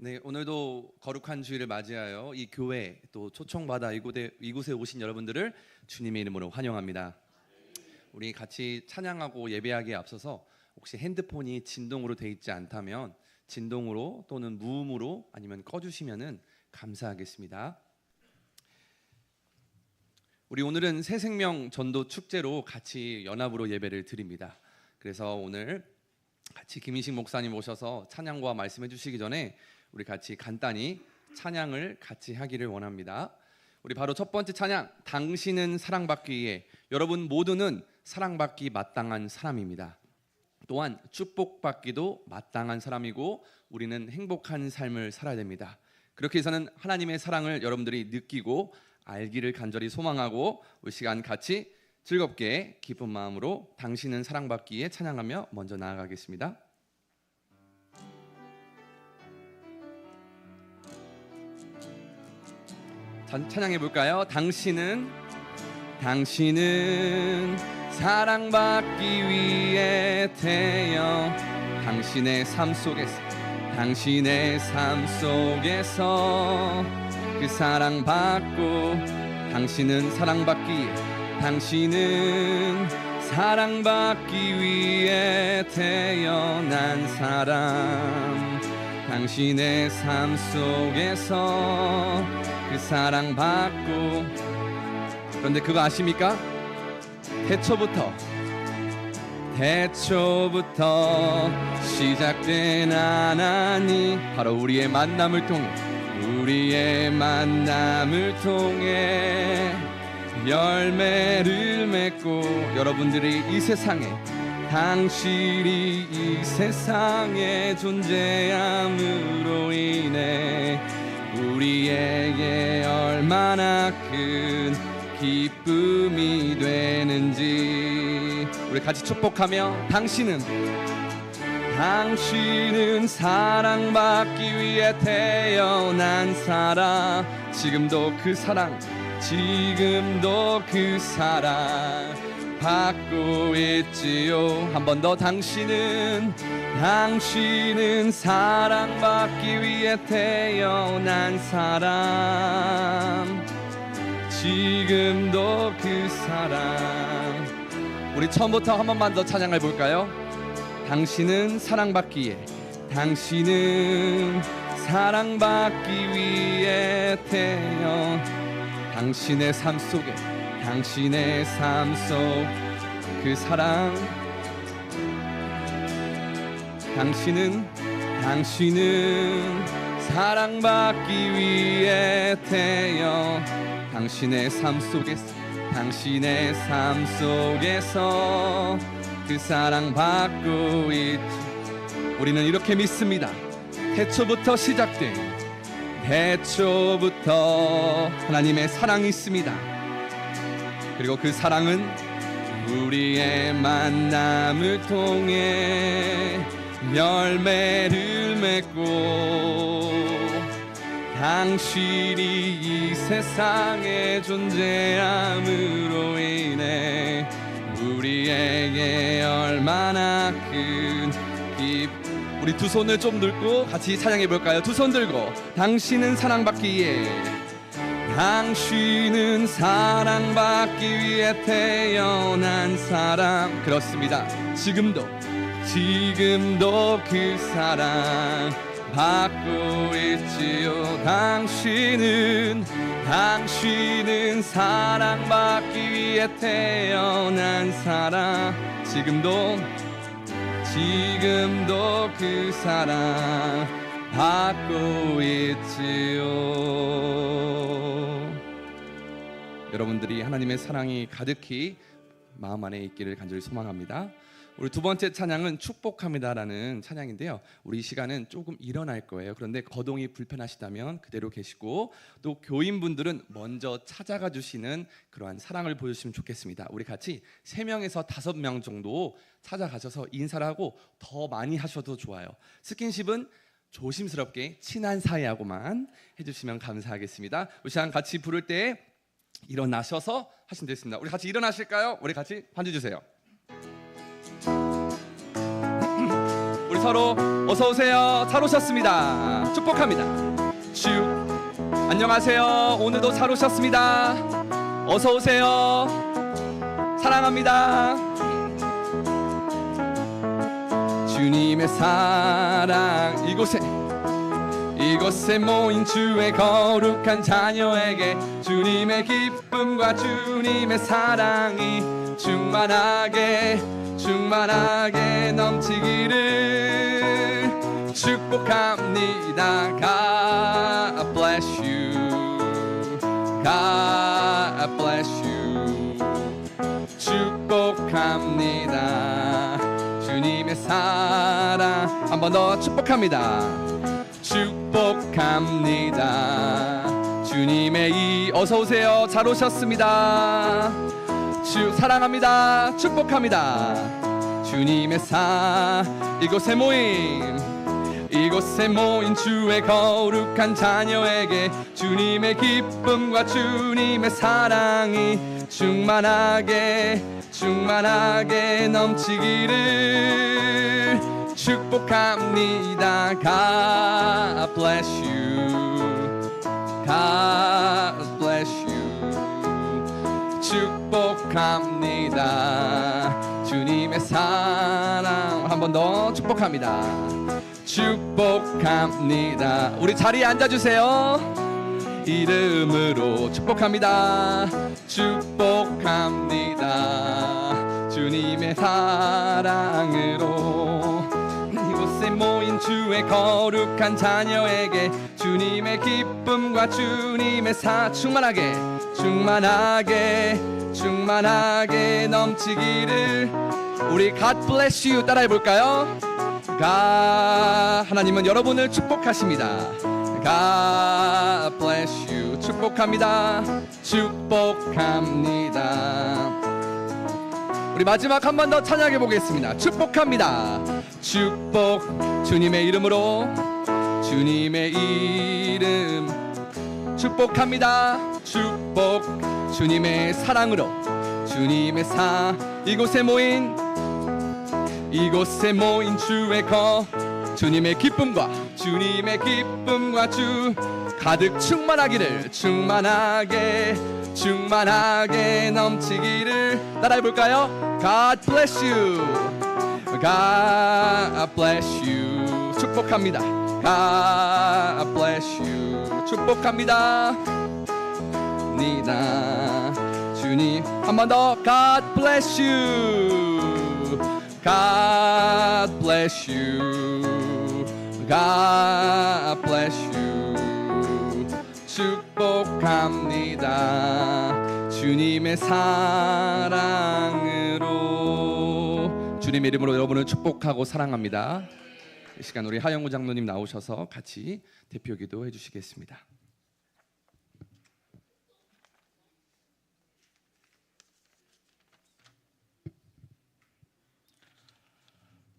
네, 오늘도 거룩한 주일을 맞이하여 이 교회 또 초청받아 이곳에 오신 여러분들을 주님의 이름으로 환영합니다. 우리 같이 찬양하고 예배하기에 앞서서 혹시 핸드폰이 진동으로 돼 있지 않다면 진동으로 또는 무음으로 아니면 꺼주시면은 감사하겠습니다. 우리 오늘은 새생명 전도 축제로 같이 연합으로 예배를 드립니다. 그래서 오늘 같이 김인식 목사님 오셔서 찬양과 말씀해 주시기 전에 우리 같이 간단히 찬양을 같이 하기를 원합니다. 우리 바로 첫 번째 찬양, 당신은 사랑받기 위해. 여러분 모두는 사랑받기 마땅한 사람입니다. 또한 축복받기도 마땅한 사람이고 우리는 행복한 삶을 살아야 됩니다. 그렇게 해서는 하나님의 사랑을 여러분들이 느끼고 알기를 간절히 소망하고 우리 시간 같이 즐겁게 기쁜 마음으로 당신은 사랑받기 위해 찬양하며 먼저 나아가겠습니다. 찬양해 볼까요? 당신은 사랑받기 위해 태어 당신의 삶 속에서 그 사랑받고 당신은 사랑받기 위해 사랑받기 위해 태어난 사람 당신의 삶 속에서 그 사랑받고 그런데 그거 아십니까? 태초부터 시작된 하나님 바로 우리의 만남을 통해 열매를 맺고 여러분들이 이 세상에 당신이 이 세상에 존재함으로 인해 우리에게 얼마나 큰 기쁨이 되는지 우리 같이 축복하며 당신은 사랑받기 위해 태어난 사람 지금도 그 사랑 받고 있지요. 한 번 더 당신은 사랑받기 위해 태어난 사람 지금도 그 사랑 우리 처음부터 한 번만 더 찬양해 볼까요? 당신은 사랑받기 위해 태어 당신의 삶 속 그 사랑 당신은 사랑받기 위해 태어 당신의 삶 속에서 그 사랑받고 있지. 우리는 이렇게 믿습니다. 태초부터 하나님의 사랑이 있습니다. 그리고 그 사랑은 우리의 만남을 통해 열매를 맺고 당신이 이 세상에 존재함으로 인해 우리에게 얼마나 큰 우리 두 손을 좀 들고 같이 찬양해 볼까요? 두 손 들고 당신은 사랑받기 위해 태어난 사람 그렇습니다. 지금도 그 사랑 받고 있지요. 당신은 사랑받기 위해 태어난 사람 지금도 그 사랑 받고 있지요. 여러분들이 하나님의 사랑이 가득히 마음 안에 있기를 간절히 소망합니다. 우리 두 번째 찬양은 축복합니다라는 찬양인데요. 우리 이 시간은 조금 일어날 거예요. 그런데 거동이 불편하시다면 그대로 계시고 또 교인분들은 먼저 찾아가 주시는 그러한 사랑을 보여주시면 좋겠습니다. 우리 같이 3명에서 5명 정도 찾아가셔서 인사를 하고 더 많이 하셔도 좋아요. 스킨십은 조심스럽게 친한 사이하고만 해주시면 감사하겠습니다. 우리 시간 같이 부를 때 일어나셔서 하시면 되겠습니다. 우리 같이 일어나실까요? 우리 같이 반주 주세요. 우리 서로 어서 오세요. 잘 오셨습니다. 축복합니다. 주 안녕하세요. 오늘도 잘 오셨습니다. 어서 오세요. 사랑합니다. 주님의 사랑 이곳에 모인 주의 거룩한 자녀에게 주님의 기쁨과 주님의 사랑이 충만하게 넘치기를 축복합니다. God bless you. God bless you. 축복합니다. 주님의 사랑 한 번 더 축복합니다. 축복합니다. 주님의 이 어서 오세요. 잘 오셨습니다. 주 사랑합니다. 축복합니다. 주님의 이곳에 모인 주의 거룩한 자녀에게 주님의 기쁨과 주님의 사랑이 충만하게 넘치기를 축복합니다. God bless you. God bless you. 축복합니다. 주님의 사랑 한 번 더 축복합니다. 축복합니다. 우리 자리에 앉아주세요. 이름으로 축복합니다. 축복합니다. 주님의 사랑으로 이곳에 모인 주의 거룩한 자녀에게 주님의 기쁨과 주님의 충만하게 넘치기를 우리 God bless you 따라해 볼까요? 하나님은 여러분을 축복하십니다. God bless you. 축복합니다. 우리 마지막 한 번 더 찬양해 보겠습니다. 축복합니다. 주님의 이름으로 주님의 이름 축복합니다. 주님의 사랑으로 주님의 이곳에 모인 주님의 기쁨과 주 가득 충만하게 넘치기를 따라해 볼까요? God bless you. God bless you. 축복합니다. God bless you. 축복합니다. 주님 한 번 더 God bless you. God bless you. God bless you. 축복합니다. 주님의 사랑으로 주님의 이름으로 여러분을 축복하고 사랑합니다. 이 시간 우리 하영우 장로님 나오셔서 같이 대표기도 해주시겠습니다.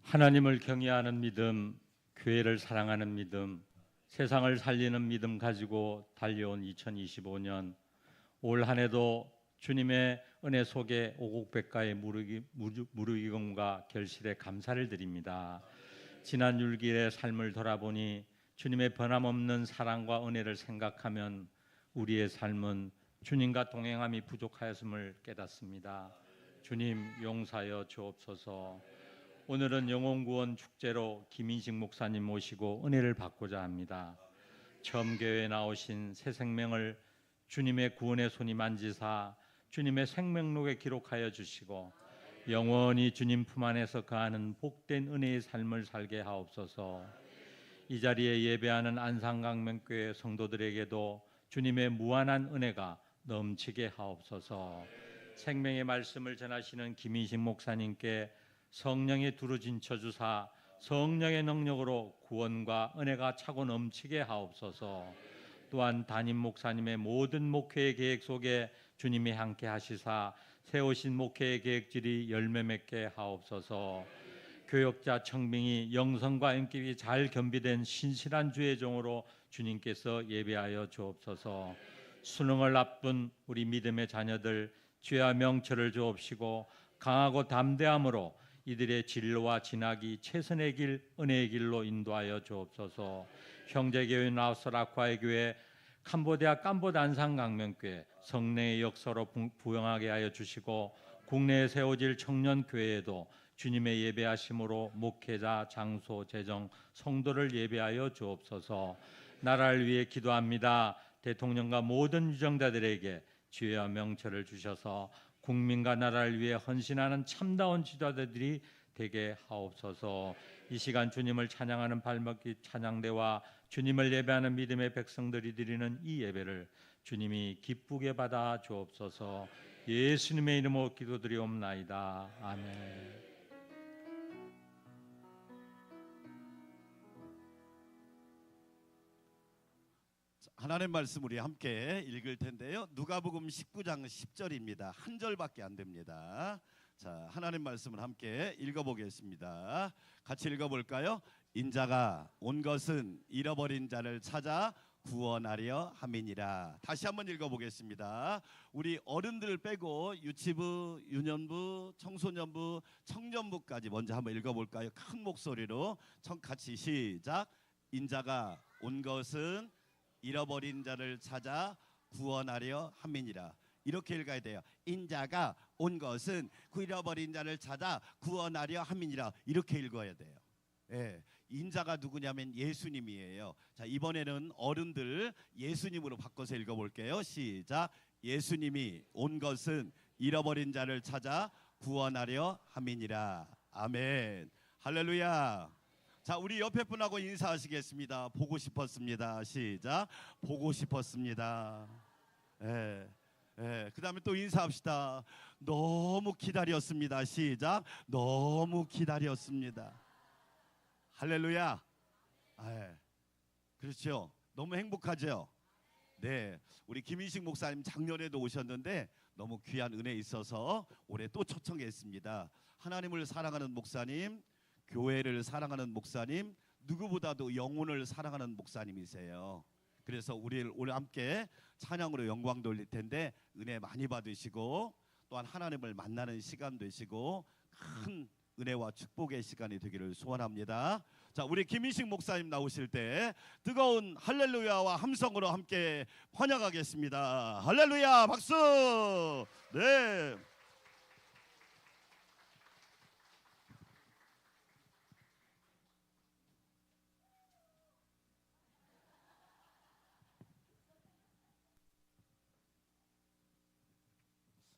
하나님을 경외하는 믿음, 교회를 사랑하는 믿음, 세상을 살리는 믿음 가지고 달려온 2025년 올 한 해도 주님의 은혜 속에 오곡백가의 무르익음과 결실에 감사를 드립니다. 지난 율길의 삶을 돌아보니 주님의 변함없는 사랑과 은혜를 생각하면 우리의 삶은 주님과 동행함이 부족하였음을 깨닫습니다. 주님 용서하여 주옵소서. 오늘은 영혼구원 축제로 김인식 목사님 모시고 은혜를 받고자 합니다. 처음 교회에 나오신 새 생명을 주님의 구원의 손이 만지사 주님의 생명록에 기록하여 주시고 영원히 주님 품 안에서 거하는 복된 은혜의 삶을 살게 하옵소서. 이 자리에 예배하는 안산강명교회 성도들에게도 주님의 무한한 은혜가 넘치게 하옵소서. 생명의 말씀을 전하시는 김인식 목사님께 성령의 두루진쳐 주사 성령의 능력으로 구원과 은혜가 차고 넘치게 하옵소서. 또한 담임 목사님의 모든 목회의 계획 속에 주님이 함께 하시사 세우신 목회의 계획들이 열매 맺게 하옵소서. 교역자 청빙이 영성과 인격이 잘 겸비된 신실한 주의 종으로 주님께서 예배하여 주옵소서. 수능을 앞둔 우리 믿음의 자녀들 죄와 명철을 주옵시고 강하고 담대함으로 이들의 진로와 진학이 최선의 길, 은혜의 길로 인도하여 주옵소서. 형제교회 나우스라과의 교회, 캄보디아 깜보단산 강명교회, 성령의 역사로 부흥하게 하여 주시고 국내에 세워질 청년교회에도 주님의 예배하심으로 목회자, 장소, 재정, 성도를 예배하여 주옵소서. 나라를 위해 기도합니다. 대통령과 모든 유정자들에게 지혜와 명철을 주셔서 국민과 나라를 위해 헌신하는 참다운 지도자들이 되게 하옵소서. 이 시간 주님을 찬양하는 발먹기 찬양대와 주님을 예배하는 믿음의 백성들이 드리는 이 예배를 주님이 기쁘게 받아 주옵소서. 예수님의 이름으로 기도드리옵나이다. 아멘. 하나님 말씀 우리 함께 읽을 텐데요. 누가복음 19장 10절입니다. 한 절밖에 안 됩니다. 자, 하나님 말씀을 함께 읽어보겠습니다. 같이 읽어볼까요? 인자가 온 것은 잃어버린 자를 찾아 구원하려 함이니라. 다시 한번 읽어보겠습니다. 우리 어른들을 빼고 유치부, 유년부, 청소년부, 청년부까지 먼저 한번 읽어볼까요? 큰 목소리로 같이 시작. 인자가 온 것은 잃어버린 자를 찾아 구원하려 함이니라. 이렇게 읽어야 돼요. 인자가 온 것은 잃어버린 자를 찾아 구원하려 함이니라. 이렇게 읽어야 돼요. 예, 인자가 누구냐면 예수님이에요. 자, 이번에는 어른들 예수님으로 바꿔서 읽어볼게요. 시작. 예수님이 온 것은 잃어버린 자를 찾아 구원하려 함이니라. 아멘. 할렐루야. 자, 우리 옆에 분하고 인사하시겠습니다. 보고 싶었습니다. 시작. 보고 싶었습니다. 예. 그 다음에 또 인사합시다. 너무 기다렸습니다. 시작. 너무 기다렸습니다. 할렐루야. 그렇죠. 너무 행복하죠. 네, 우리 김인식 목사님 작년에도 오셨는데 너무 귀한 은혜 있어서 올해 또 초청했습니다. 하나님을 사랑하는 목사님, 교회를 사랑하는 목사님, 누구보다도 영혼을 사랑하는 목사님이세요. 그래서 우리 오늘 함께 찬양으로 영광 돌릴 텐데 은혜 많이 받으시고 또한 하나님을 만나는 시간 되시고 큰 은혜와 축복의 시간이 되기를 소원합니다. 자, 우리 김인식 목사님 나오실 때 뜨거운 할렐루야와 함성으로 함께 환영하겠습니다. 할렐루야, 박수. 네.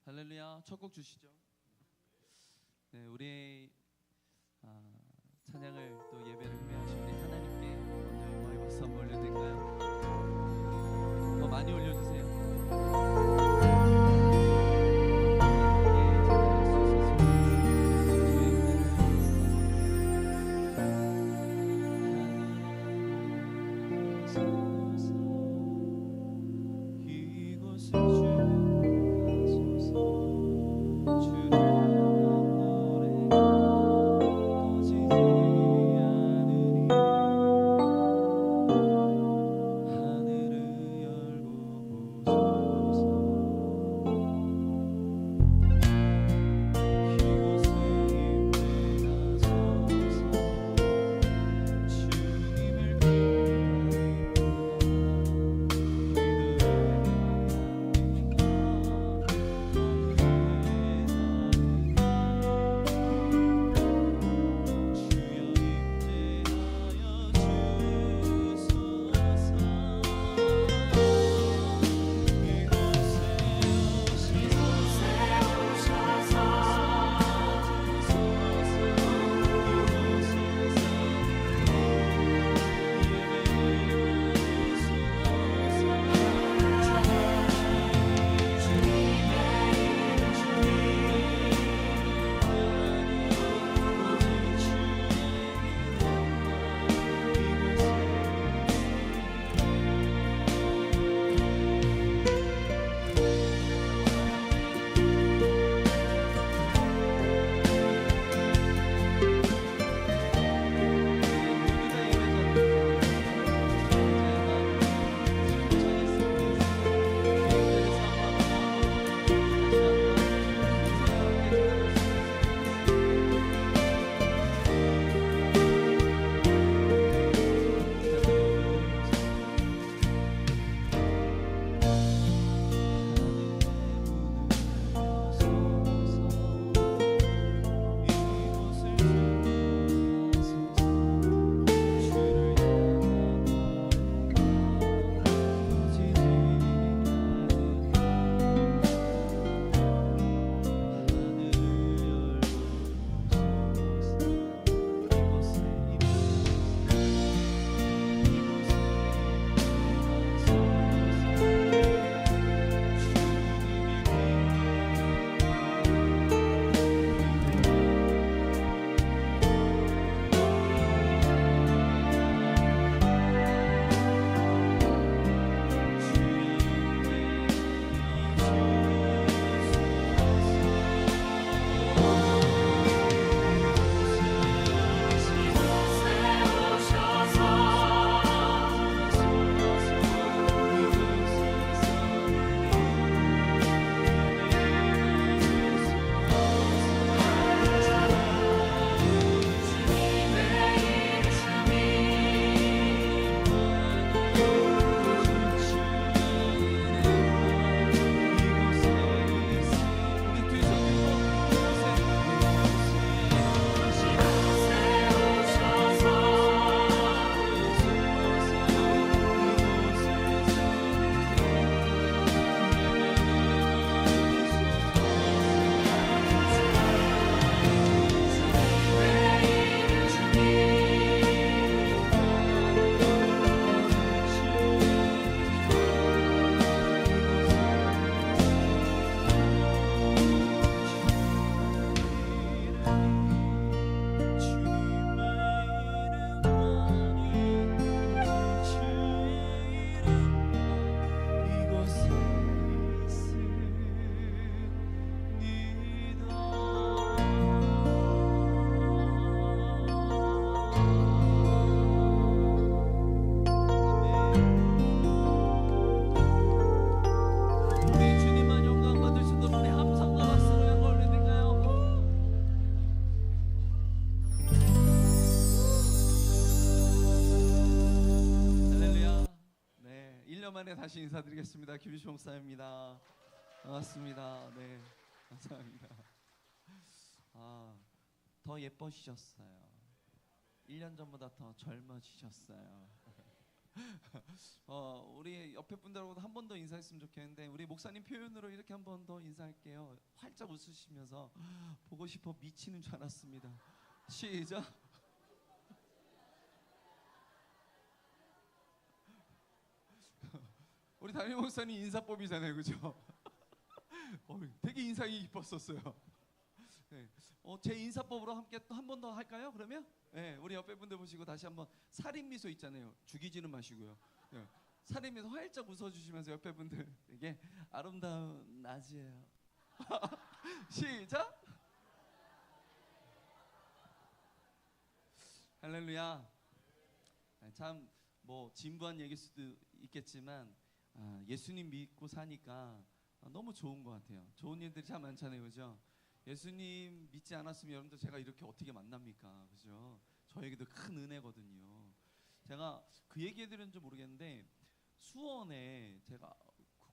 할렐루야. 첫 곡 주시죠. 네, 우리 찬양을 또 예배를 위하신 우리 하나님께 먼저 영광의 박수 한번 올려드릴까요? 더 많이 올려주세요. 하늘을 열고 보소서. 오랜만에 다시 인사드리겠습니다. 김유신 목사입니다. 반갑습니다. 네, 감사합니다. 더 예뻐지셨어요. 1년 전보다 더 젊어지셨어요. 우리 옆에 분들하고도 한 번 더 인사했으면 좋겠는데 우리 목사님 표현으로 이렇게 한 번 더 인사할게요. 활짝 웃으시면서 보고 싶어 미치는 줄 알았습니다. 시작. 우리 담임 목사님 인사법이잖아요, 그죠? 되게 인상이 깊었었어요. 네. 제 인사법으로 함께 또 한 번 더 할까요? 그러면 네, 우리 옆에 분들 보시고 다시 한번 살인 미소 있잖아요. 죽이지는 마시고요. 네. 살인 미소 활짝 웃어주시면서 옆에 분들에게 아름다운 낮이에요. 시작. 할렐루야. 참 뭐 진부한 얘기일 수도 있겠지만 예수님 믿고 사니까 너무 좋은 것 같아요. 좋은 일들이 참 많잖아요, 그죠? 예수님 믿지 않았으면 여러분들 제가 이렇게 어떻게 만납니까, 그죠? 저에게도 큰 은혜거든요. 제가 그 얘기해드렸는지 모르겠는데 수원에 제가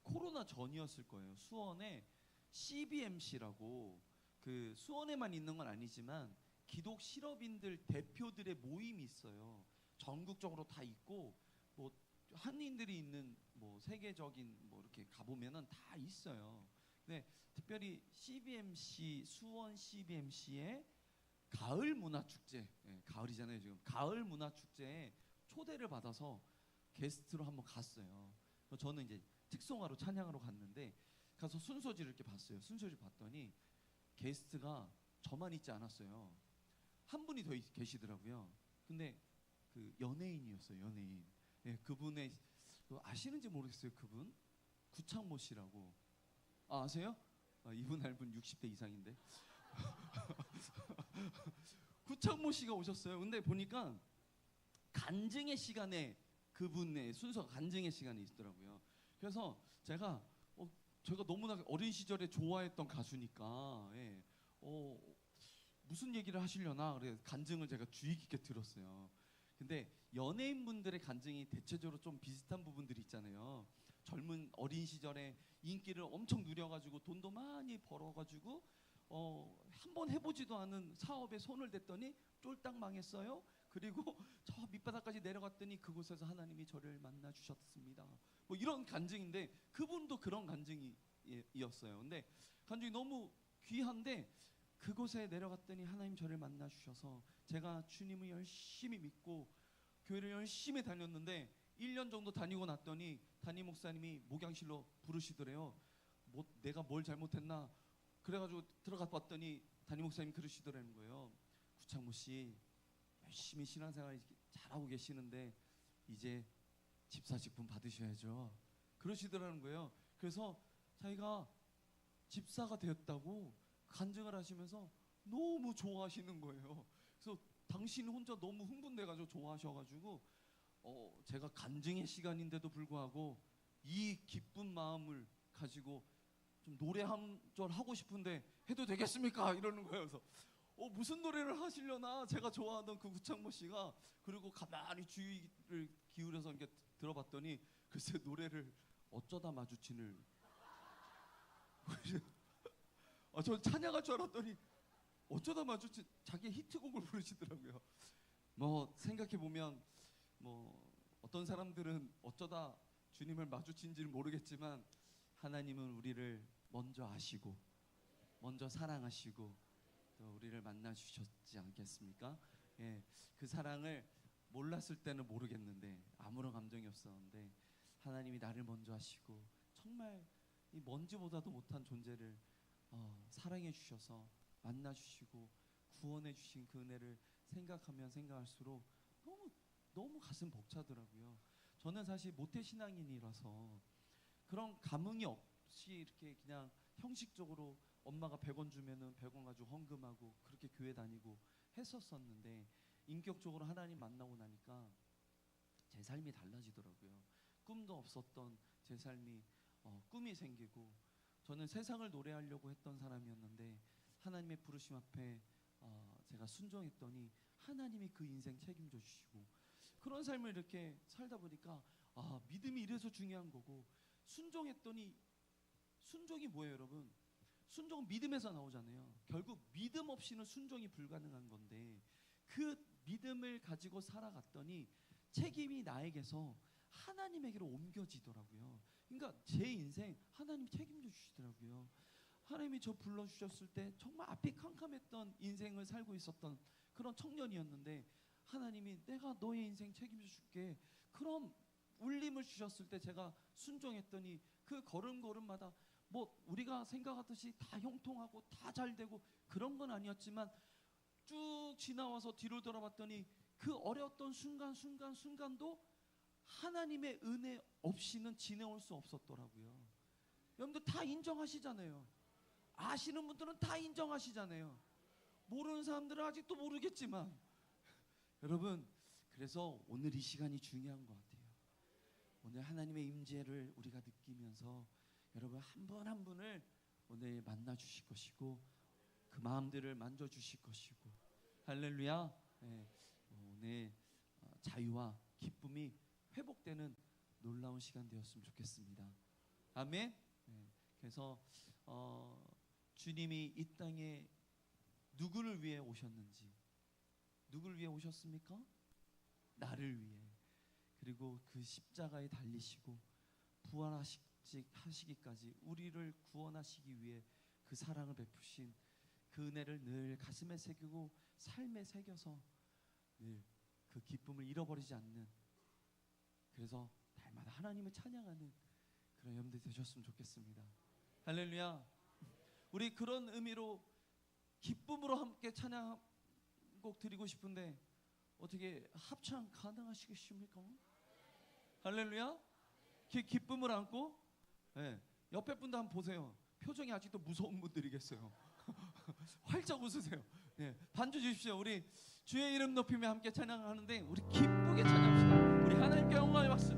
코로나 전이었을 거예요. 수원에 CBMC라고 그 수원에만 있는 건 아니지만 기독 실업인들 대표들의 모임이 있어요. 전국적으로 다 있고 뭐 한인들이 있는 뭐 세계적인 뭐 이렇게 가보면은 다 있어요. 근데 특별히 CBMC 수원 CBMC의 가을 문화 축제, 가을이잖아요 지금. 가을 문화 축제에 초대를 받아서 게스트로 한번 갔어요. 저는 이제 특송화로 찬양하러 갔는데 가서 순서지를 이렇게 봤어요. 순서지를 봤더니 게스트가 저만 있지 않았어요. 한 분이 더 계시더라고요. 근데 그 연예인이었어요, 연예인. 그분의 아시는지 모르겠어요. 그분 구창모 씨라고. 아세요? 이분 알분 60대 이상인데. 구창모 씨가 오셨어요. 근데 보니까 간증의 시간에 그분의 순서가 간증의 시간이 있더라고요. 그래서 제가 너무나 어린 시절에 좋아했던 가수니까 무슨 얘기를 하시려나 그래 간증을 제가 주의 깊게 들었어요. 근데 연예인분들의 간증이 대체적으로 좀 비슷한 부분들이 있잖아요. 젊은 어린 시절에 인기를 엄청 누려가지고 돈도 많이 벌어가지고 한번 해보지도 않은 사업에 손을 댔더니 쫄딱 망했어요. 그리고 저 밑바닥까지 내려갔더니 그곳에서 하나님이 저를 만나 주셨습니다. 뭐 이런 간증인데 그분도 그런 간증이었어요. 근데 간증이 너무 귀한데 그곳에 내려갔더니 하나님 저를 만나 주셔서 제가 주님을 열심히 믿고 교회를 열심히 다녔는데 1년 정도 다니고 났더니 담임 목사님이 목양실로 부르시더래요. 뭐 내가 뭘 잘못했나? 그래가지고 들어가 봤더니 담임 목사님이 그러시더라는 거예요. 구창모 씨 열심히 신앙생활 잘하고 계시는데 이제 집사직분 받으셔야죠. 그러시더라는 거예요. 그래서 자기가 집사가 되었다고 간증을 하시면서 너무 좋아하시는 거예요. 그래서 당신 혼자 너무 흥분돼가지고 좋아하셔가지고 제가 간증의 시간인데도 불구하고 이 기쁜 마음을 가지고 좀 노래 한 절 하고 싶은데 해도 되겠습니까? 이러는 거예요. 그래서 무슨 노래를 하시려나 제가 좋아하던 그 구창모 씨가 그리고 가만히 주의를 기울여서 이렇게 들어봤더니 글쎄 노래를 어쩌다 마주친을 저 찬양할 줄 알았더니 어쩌다 마주친 자기 히트곡을 부르시더라고요. 뭐 생각해 보면 뭐 어떤 사람들은 어쩌다 주님을 마주친지는 모르겠지만 하나님은 우리를 먼저 아시고 먼저 사랑하시고 또 우리를 만나 주셨지 않겠습니까? 그 사랑을 몰랐을 때는 모르겠는데 아무런 감정이 없었는데 하나님이 나를 먼저 하시고 정말 이 먼지보다도 못한 존재를 사랑해 주셔서 만나 주시고 구원해 주신 그 은혜를 생각하면 생각할수록 너무 가슴 벅차더라고요. 저는 사실 모태 신앙인이라서 그런 감흥이 없이 이렇게 그냥 형식적으로 엄마가 100원 주면은 100원 가지고 헌금하고 그렇게 교회 다니고 했었었는데 인격적으로 하나님 만나고 나니까 제 삶이 달라지더라고요. 꿈도 없었던 제 삶이 꿈이 생기고 저는 세상을 노래하려고 했던 사람이었는데 하나님의 부르심 앞에 제가 순종했더니 하나님이 그 인생 책임져 주시고 그런 삶을 이렇게 살다 보니까 아, 믿음이 이래서 중요한 거고, 순종했더니, 순종이 뭐예요, 여러분? 순종은 믿음에서 나오잖아요. 결국 믿음 없이는 순종이 불가능한 건데, 그 믿음을 가지고 살아갔더니 책임이 나에게서 하나님에게로 옮겨지더라고요. 그러니까 제 인생 하나님 책임져 주시더라고요. 하나님이 저 불러주셨을 때 정말 앞이 캄캄했던 인생을 살고 있었던 그런 청년이었는데, 하나님이 내가 너의 인생 책임져 줄게, 그럼 울림을 주셨을 때 제가 순종했더니 그 걸음걸음마다 뭐 우리가 생각하듯이 다 형통하고 다 잘되고 그런 건 아니었지만, 쭉 지나와서 뒤를 돌아봤더니 그 어려웠던 순간도 하나님의 은혜 없이는 지내올 수 없었더라고요. 여러분들 다 인정하시잖아요. 아시는 분들은 다 인정하시잖아요. 모르는 사람들은 아직도 모르겠지만, 여러분, 그래서 오늘 이 시간이 중요한 것 같아요. 오늘 하나님의 임재를 우리가 느끼면서 여러분 한 분 한 분을 오늘 만나 주실 것이고, 그 마음들을 만져 주실 것이고, 할렐루야. 네, 오늘 자유와 기쁨이 회복되는 놀라운 시간 되었으면 좋겠습니다. 아멘. 네, 그래서 주님이 이 땅에 누구를 위해 오셨는지, 누구를 위해 오셨습니까? 나를 위해. 그리고 그 십자가에 달리시고 부활하시기까지 우리를 구원하시기 위해 그 사랑을 베푸신 그 은혜를 늘 가슴에 새기고 삶에 새겨서 늘 그 기쁨을 잃어버리지 않는, 그래서 날마다 하나님을 찬양하는 그런 여러분들 되셨으면 좋겠습니다. 할렐루야. 우리 그런 의미로 기쁨으로 함께 찬양곡 드리고 싶은데 어떻게 합창 가능하시겠습니까? 할렐루야. 기쁨을 안고, 네, 옆에 분도 한번 보세요. 표정이 아직도 무서운 분들이겠어요. 활짝 웃으세요. 네, 반주 주십시오. 우리 주의 이름 높이며 함께 찬양하는데 우리 기쁘게 찬양합시다. 우리 하나님께 영광의 박수.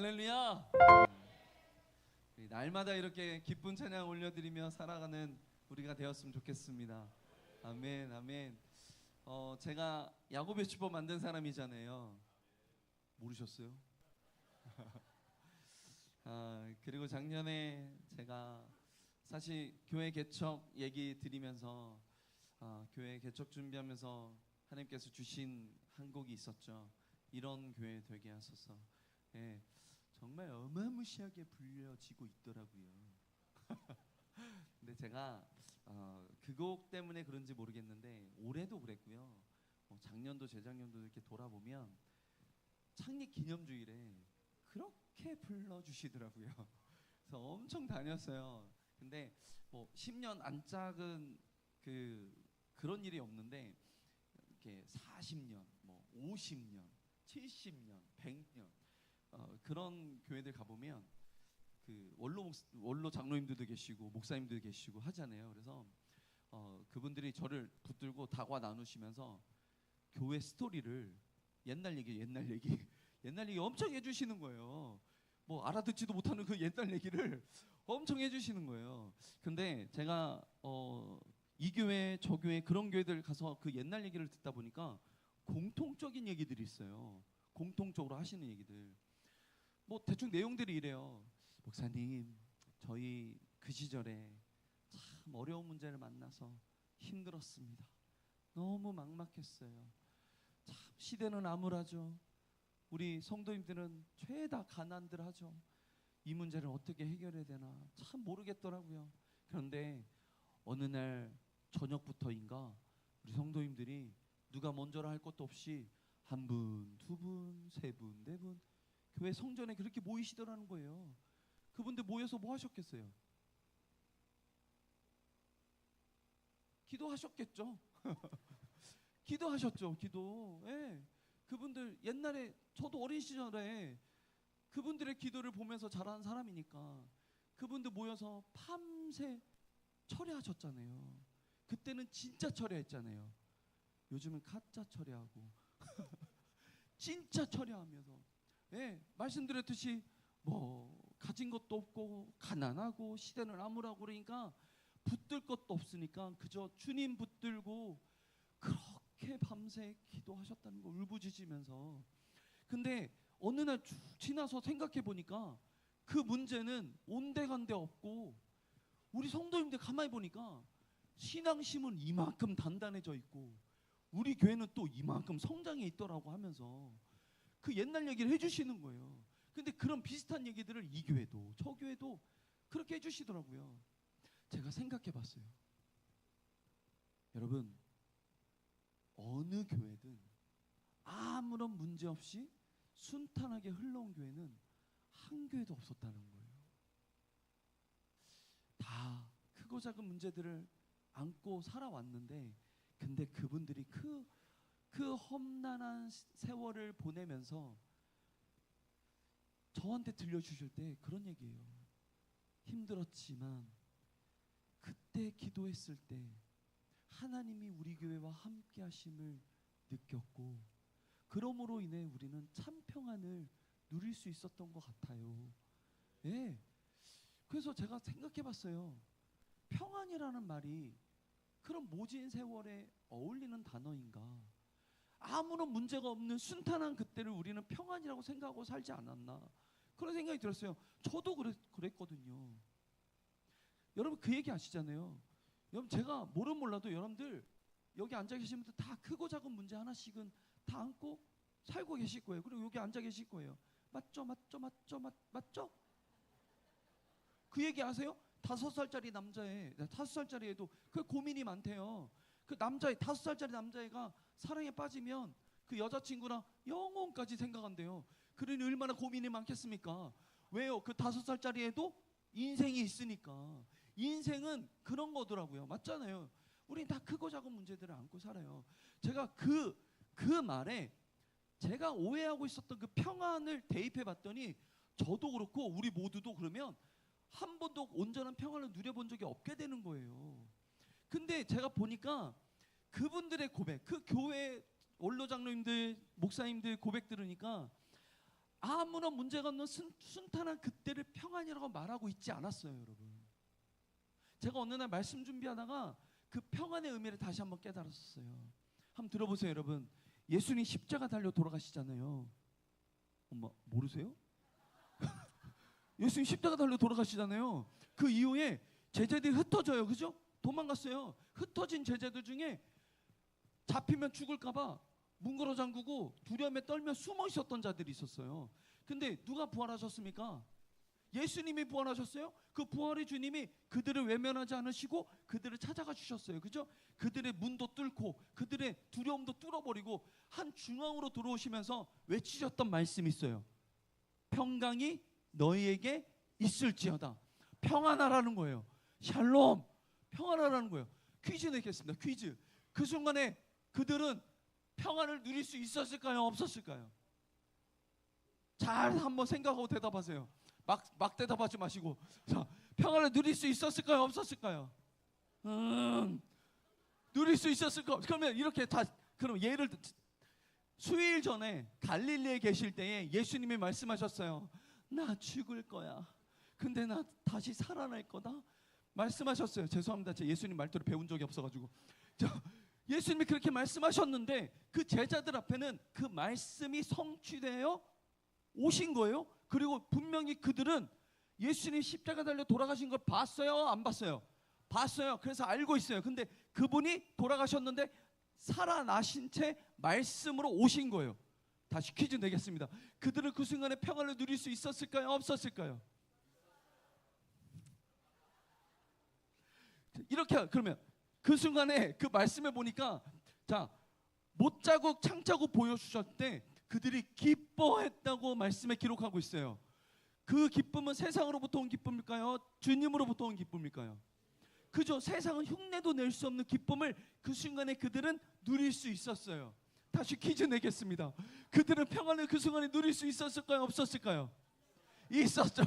할렐루야. 날마다 이렇게 기쁜 찬양 올려드리며 살아가는 우리가 되었으면 좋겠습니다. 아멘, 아멘. 제가 야곱의 축복 만든 사람이잖아요. 모르셨어요? 그리고 작년에 제가 사실 교회 개척 얘기 드리면서 교회 개척 준비하면서 하나님께서 주신 한 곡이 있었죠. 이런 교회 되게 하소서. 예, 정말 어마무시하게 불려지고 있더라고요. 근데 제가 그 곡 때문에 그런지 모르겠는데 올해도 그랬고요. 작년도 재작년도 이렇게 돌아보면 창립 기념주일에 그렇게 불러주시더라고요. 그래서 엄청 다녔어요. 근데 뭐 10년 안짝은 그런 일이 없는데 이렇게 40년, 뭐 50년, 70년, 100년 그런 교회들 가보면 그 원로 장로님들도 계시고 목사님들도 계시고 하잖아요. 그래서 그분들이 저를 붙들고 다과 나누시면서 교회 스토리를 옛날 얘기 엄청 해주시는 거예요. 뭐 알아듣지도 못하는 그 옛날 얘기를 엄청 해주시는 거예요. 근데 제가 이 교회 저 교회 그런 교회들 가서 그 옛날 얘기를 듣다 보니까 공통적인 얘기들이 있어요. 공통적으로 하시는 얘기들. 뭐 대충 내용들이 이래요. 목사님, 저희 그 시절에 참 어려운 문제를 만나서 힘들었습니다. 너무 막막했어요. 참 시대는 암울하죠. 우리 성도님들은 죄다 가난들 하죠. 이 문제를 어떻게 해결해야 되나 참 모르겠더라고요. 그런데 어느 날 저녁부터인가 우리 성도님들이 누가 먼저라 할 것도 없이 한 분, 두 분, 세 분, 네 분 교회 성전에 그렇게 모이시더라는 거예요. 그분들 모여서 뭐 하셨겠어요? 기도하셨겠죠. 기도하셨죠. 기도. 예. 그분들 옛날에 저도 어린 시절에 그분들의 기도를 보면서 자란 사람이니까 그분들 모여서 밤새 철야하셨잖아요. 그때는 진짜 철야했잖아요. 요즘은 가짜 철야하고 진짜 철야하면서 예, 말씀드렸듯이 뭐 가진 것도 없고 가난하고 시대는 암울하고 그러니까 붙들 것도 없으니까 그저 주님 붙들고 그렇게 밤새 기도하셨다는 거 울부짖으면서. 근데 어느 날 쭉 지나서 생각해 보니까 그 문제는 온데간데 없고 우리 성도님들 가만히 보니까 신앙심은 이만큼 단단해져 있고 우리 교회는 또 이만큼 성장해 있더라고 하면서 그 옛날 얘기를 해주시는 거예요. 근데 그런 비슷한 얘기들을 이 교회도 저 교회도 그렇게 해주시더라고요. 제가 생각해 봤어요. 여러분, 어느 교회든 아무런 문제 없이 순탄하게 흘러온 교회는 한 교회도 없었다는 거예요. 다 크고 작은 문제들을 안고 살아왔는데 근데 그분들이 그 험난한 세월을 보내면서 저한테 들려주실 때 그런 얘기예요. 힘들었지만 그때 기도했을 때 하나님이 우리 교회와 함께 하심을 느꼈고 그러므로 인해 우리는 참 평안을 누릴 수 있었던 것 같아요. 예. 그래서 제가 생각해 봤어요. 평안이라는 말이 그런 모진 세월에 어울리는 단어인가? 아무런 문제가 없는 순탄한 그때를 우리는 평안이라고 생각하고 살지 않았나? 그런 생각이 들었어요. 저도 그랬거든요. 여러분 그 얘기 아시잖아요. 여러분 제가 몰라도 여러분들 여기 앉아 계신 분들 다 크고 작은 문제 하나씩은 다 안고 살고 계실 거예요. 그리고 여기 앉아 계실 거예요. 맞죠? 그 얘기 아세요? 5살짜리 남자애, 5살짜리 애도 그 고민이 많대요. 그 남자애, 5살짜리 남자애가 사랑에 빠지면 그 여자친구랑 영혼까지 생각한대요. 그러니 얼마나 고민이 많겠습니까? 왜요? 그 5살짜리 애도 인생이 있으니까. 인생은 그런 거더라고요. 맞잖아요. 우린 다 크고 작은 문제들을 안고 살아요. 제가 그 말에 제가 오해하고 있었던 그 평안을 대입해 봤더니 저도 그렇고 우리 모두도 그러면 한 번도 온전한 평안을 누려본 적이 없게 되는 거예요. 근데 제가 보니까 그분들의 고백, 그 교회 원로 장로님들, 목사님들 고백 들으니까 아무런 문제가 없는 순탄한 그때를 평안이라고 말하고 있지 않았어요, 여러분. 제가 어느 날 말씀 준비하다가 그 평안의 의미를 다시 한번 깨달았어요. 한번 들어보세요, 여러분. 예수님 십자가 달려 돌아가시잖아요. 엄마 모르세요? 예수님 십자가 달려 돌아가시잖아요. 그 이후에 제자들이 흩어져요, 그죠? 도망갔어요. 흩어진 제자들 중에 잡히면 죽을까봐 문걸어 잠그고 두려움에 떨며 숨어 있었던 자들이 있었어요. 근데 누가 부활하셨습니까? 예수님이 부활하셨어요. 그 부활의 주님이 그들을 외면하지 않으시고 그들을 찾아가 주셨어요, 그죠? 그들의 문도 뚫고 그들의 두려움도 뚫어버리고 한 중앙으로 들어오시면서 외치셨던 말씀이 있어요. 평강이 너희에게 있을지어다. 평안하라는 거예요. 샬롬, 평안하라는 거예요. 퀴즈 내겠습니다. 퀴즈. 그 순간에 그들은 평안을 누릴 수 있었을까요? 없었을까요? 잘 한번 생각하고 대답하세요. 막 대답하지 마시고. 자, 평안을 누릴 수 있었을까요? 없었을까요? 누릴 수 있었을까? 그러면 이렇게 다, 그럼 예를 들, 수일 전에 갈릴리에 계실 때에 예수님이 말씀하셨어요. 나 죽을 거야. 근데 나 다시 살아날 거다. 말씀하셨어요. 죄송합니다. 제가 예수님 말투를 배운 적이 없어가지고. 예수님이 그렇게 말씀하셨는데 그 제자들 앞에는 그 말씀이 성취되어 오신 거예요. 그리고 분명히 그들은 예수님 십자가 달려 돌아가신 걸 봤어요? 안 봤어요? 봤어요. 그래서 알고 있어요. 근데 그분이 돌아가셨는데 살아나신 채 말씀으로 오신 거예요. 다시 퀴즈 내겠습니다. 그들은 그 순간에 평안을 누릴 수 있었을까요? 없었을까요? 이렇게 그러면 그 순간에 그 말씀에 보니까 자, 못자국 창자국 보여주셨을 때 그들이 기뻐했다고 말씀에 기록하고 있어요. 그 기쁨은 세상으로부터 온 기쁨일까요? 주님으로부터 온 기쁨일까요? 그죠? 세상은 흉내도 낼 수 없는 기쁨을 그 순간에 그들은 누릴 수 있었어요. 다시 퀴즈 내겠습니다. 그들은 평안을 그 순간에 누릴 수 있었을까요? 없었을까요? 있었죠.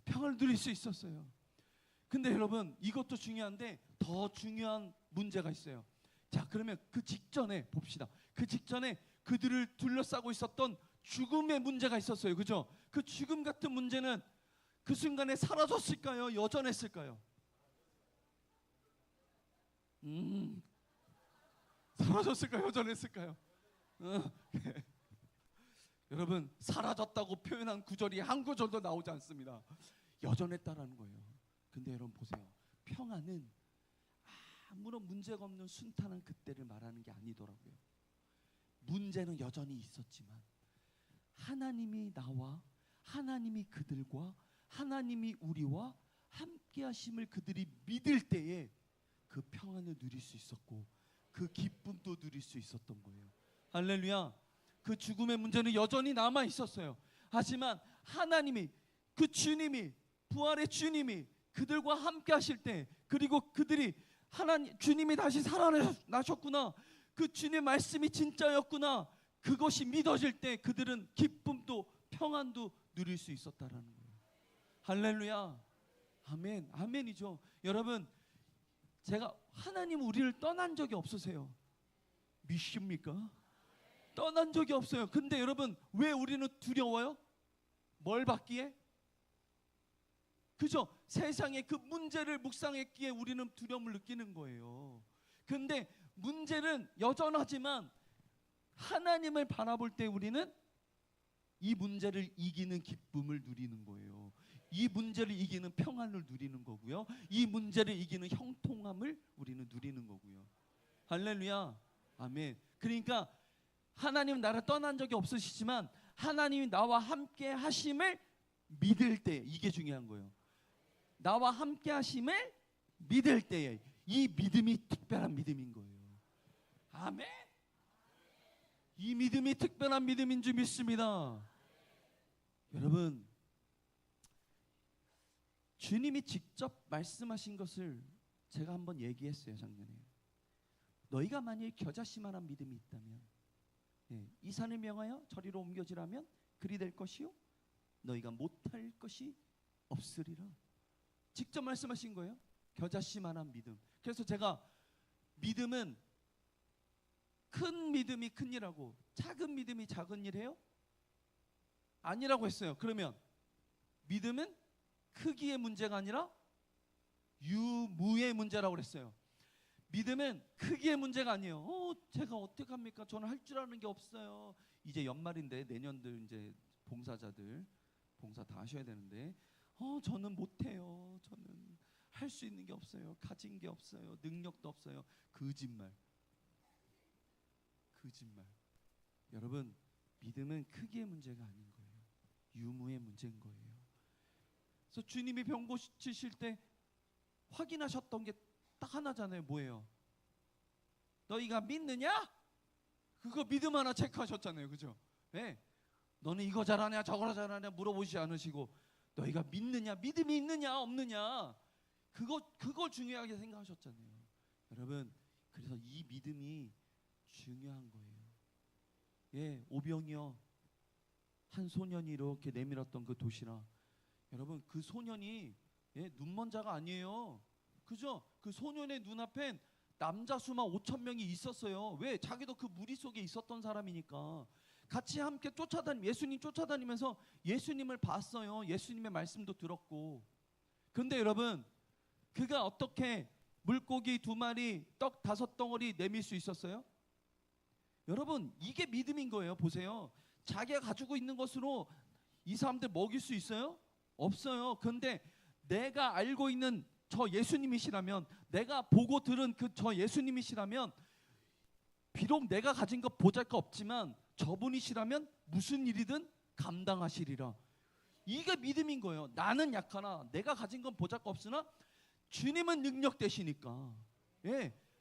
평안을 누릴 수 있었어요. 근데 여러분 이것도 중요한데 더 중요한 문제가 있어요. 자, 그러면 그 직전에 봅시다. 그 직전에 그들을 둘러싸고 있었던 죽음의 문제가 있었어요. 그죠? 그 죽음 같은 문제는 그 순간에 사라졌을까요? 여전했을까요? 사라졌을까요? 여전했을까요? 여러분 사라졌다고 표현한 구절이 한 구절도 나오지 않습니다. 여전했다라는 거예요. 근데 여러분 보세요. 평안은 아무런 문제가 없는 순탄한 그때를 말하는 게 아니더라고요. 문제는 여전히 있었지만 하나님이 나와 하나님이 그들과 하나님이 우리와 함께 하심을 그들이 믿을 때에 그 평안을 누릴 수 있었고 그 기쁨도 누릴 수 있었던 거예요. 할렐루야. 그 죽음의 문제는 여전히 남아 있었어요. 하지만 하나님이 그 주님이 부활의 주님이 그들과 함께 하실 때 그리고 그들이 하나님 주님이 다시 살아나셨구나. 그 주님의 말씀이 진짜였구나. 그것이 믿어질 때 그들은 기쁨도 평안도 누릴 수 있었다라는 거예요. 할렐루야. 아멘. 아멘이죠. 여러분 제가 하나님 우리를 떠난 적이 없으세요? 믿습니까? 떠난 적이 없어요. 근데 여러분 왜 우리는 두려워요? 뭘 받기에? 그죠? 세상의 그 문제를 묵상했기에 우리는 두려움을 느끼는 거예요. 근데 문제는 여전하지만 하나님을 바라볼 때 우리는 이 문제를 이기는 기쁨을 누리는 거예요. 이 문제를 이기는 평안을 누리는 거고요. 이 문제를 이기는 형통함을 우리는 누리는 거고요. 할렐루야. 아멘. 그러니까 하나님은 나를 떠난 적이 없으시지만 하나님이 나와 함께 하심을 믿을 때 이게 중요한 거예요. 나와 함께 하심을 믿을 때에 이 믿음이 특별한 믿음인 거예요. 아멘. 이 믿음이 특별한 믿음인 줄 믿습니다. 여러분 주님이 직접 말씀하신 것을 제가 한번 얘기했어요 작년에. 너희가 만일 겨자씨만한 믿음이 있다면 이 산을 명하여 저리로 옮겨지라면 그리 될 것이요 너희가 못할 것이 없으리라. 직접 말씀하신 거예요. 겨자씨만한 믿음. 그래서 제가 믿음은 큰 믿음이 큰일하고 작은 믿음이 작은 일 해요? 아니라고 했어요. 그러면 믿음은 크기의 문제가 아니라 유무의 문제라고 그랬어요. 믿음은 크기의 문제가 아니에요. 제가 어떡합니까? 저는 할 줄 아는 게 없어요. 이제 연말인데 내년들 이제 봉사자들 봉사 다 하셔야 되는데 저는 못해요. 저는 할 수 있는 게 없어요. 가진 게 없어요. 능력도 없어요. 거짓말. 여러분, 믿음은 크기의 문제가 아닌 거예요. 유무의 문제인 거예요. 그래서 주님이 병 고치실 때 확인하셨던 게 딱 하나잖아요. 뭐예요? 너희가 믿느냐? 그거 믿음 하나 체크하셨잖아요. 그죠? 네. 너는 이거 잘하냐 저거 잘하냐 물어보지 않으시고 너희가 믿느냐, 믿음이 있느냐 없느냐, 그걸 중요하게 생각하셨잖아요. 여러분, 그래서 이 믿음이 중요한 거예요. 예, 오병이어 한 소년이 이렇게 내밀었던 그 도시락. 여러분, 그 소년이 눈먼 자가 아니에요. 그죠? 그 소년의 눈앞엔 남자 수만 5,000명이 있었어요. 왜? 자기도 그 무리 속에 있었던 사람이니까. 같이 함께 예수님 쫓아다니면서 예수님을 봤어요. 예수님의 말씀도 들었고. 근데 여러분, 그가 어떻게 물고기 2마리, 떡 5덩어리 내밀 수 있었어요? 여러분, 이게 믿음인 거예요. 보세요. 자기가 가지고 있는 것으로 이 사람들 먹일 수 있어요? 없어요. 근데 내가 알고 있는 저 예수님이시라면, 내가 보고 들은 그 저 예수님이시라면, 비록 내가 가진 것 보잘것없지만 저분이시라면 무슨 일이든 감당하시리라. 이게 믿음인 거예요. 나는 약하나 내가 가진 건 보잘것없으나 주님은 능력 되시니까,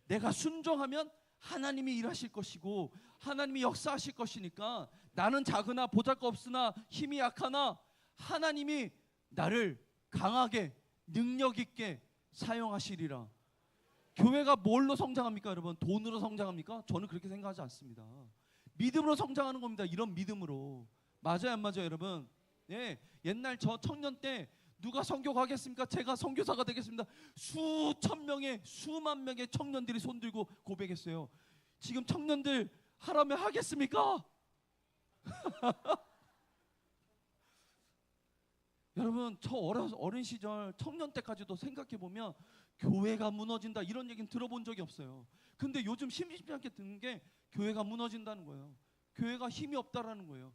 내가 순종하면 하나님이 일하실 것이고 하나님이 역사하실 것이니까, 나는 작으나 보잘것없으나 힘이 약하나 하나님이 나를 강하게 능력 있게 사용하시리라. 교회가 뭘로 성장합니까, 여러분? 돈으로 성장합니까? 저는 그렇게 생각하지 않습니다. 믿음으로 성장하는 겁니다. 이런 믿음으로. 맞아요, 안 맞아요, 여러분? 옛날 저 청년 때 누가 선교 가겠습니까? 제가 선교사가 되겠습니다. 수천 명의, 수만 명의 청년들이 손들고 고백했어요. 지금 청년들 하라면 하겠습니까? 여러분, 저 어린 시절 청년 때까지도 생각해 보면 교회가 무너진다 이런 얘기는 들어본 적이 없어요. 근데 요즘 심심치 않게 듣는 게 교회가 무너진다는 거예요. 교회가 힘이 없다라는 거예요.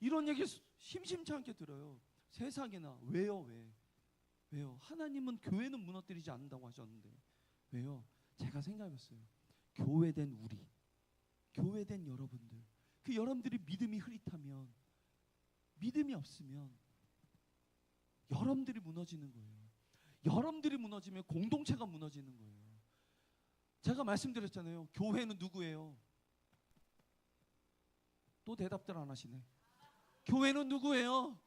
이런 얘기 심심치 않게 들어요. 세상에나. 왜요? 왜요? 하나님은 교회는 무너뜨리지 않는다고 하셨는데 왜요? 제가 생각해봤어요. 교회된 우리, 교회된 여러분들, 그 여러분들이 믿음이 흐릿하면, 믿음이 없으면 여러분들이 무너지는 거예요. 여러분들이 무너지면 공동체가 무너지는 거예요. 제가 말씀드렸잖아요. 교회는 누구예요? 또 대답들 안 하시네. 교회는 누구예요?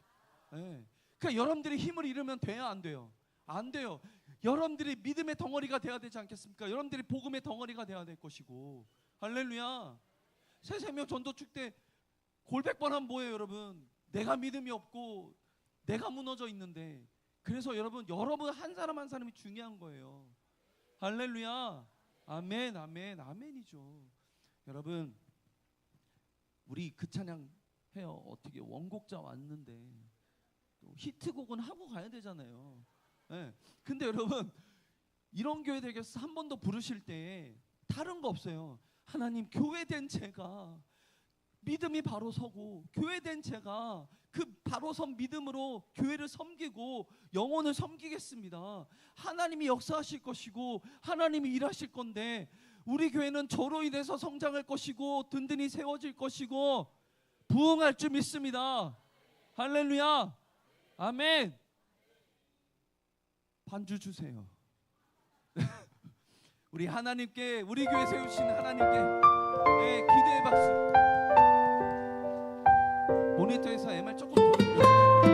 그러니까 여러분들이 힘을 잃으면 돼요, 안 돼요? 안 돼요. 여러분들이 믿음의 덩어리가 돼야 되지 않겠습니까? 여러분들이 복음의 덩어리가 돼야 될 것이고. 할렐루야. 새생명 전도축 때 골백번 하면 뭐예요, 여러분? 내가 믿음이 없고 내가 무너져 있는데. 그래서 여러분 한 사람 한 사람이 중요한 거예요. 할렐루야. 아멘, 아멘, 아멘이죠. 여러분, 우리 그 찬양 해요. 어떻게 원곡자 왔는데 또 히트곡은 하고 가야 되잖아요. 근데 여러분, 이런 교회 되겠어 한 번 더 부르실 때 다른 거 없어요. 하나님, 교회된 제가 믿음이 바로 서고, 교회된 제가 그 바로 선 믿음으로 교회를 섬기고 영혼을 섬기겠습니다. 하나님이 역사하실 것이고 하나님이 일하실 건데, 우리 교회는 저로 인해서 성장할 것이고 든든히 세워질 것이고 부흥할 줄 믿습니다. 할렐루야. 아멘. 반주 주세요. 우리 하나님께, 우리 교회 세우신 하나님께 기대의 박수. 모니터에서 MR 조금 더 예배가 숨쉬는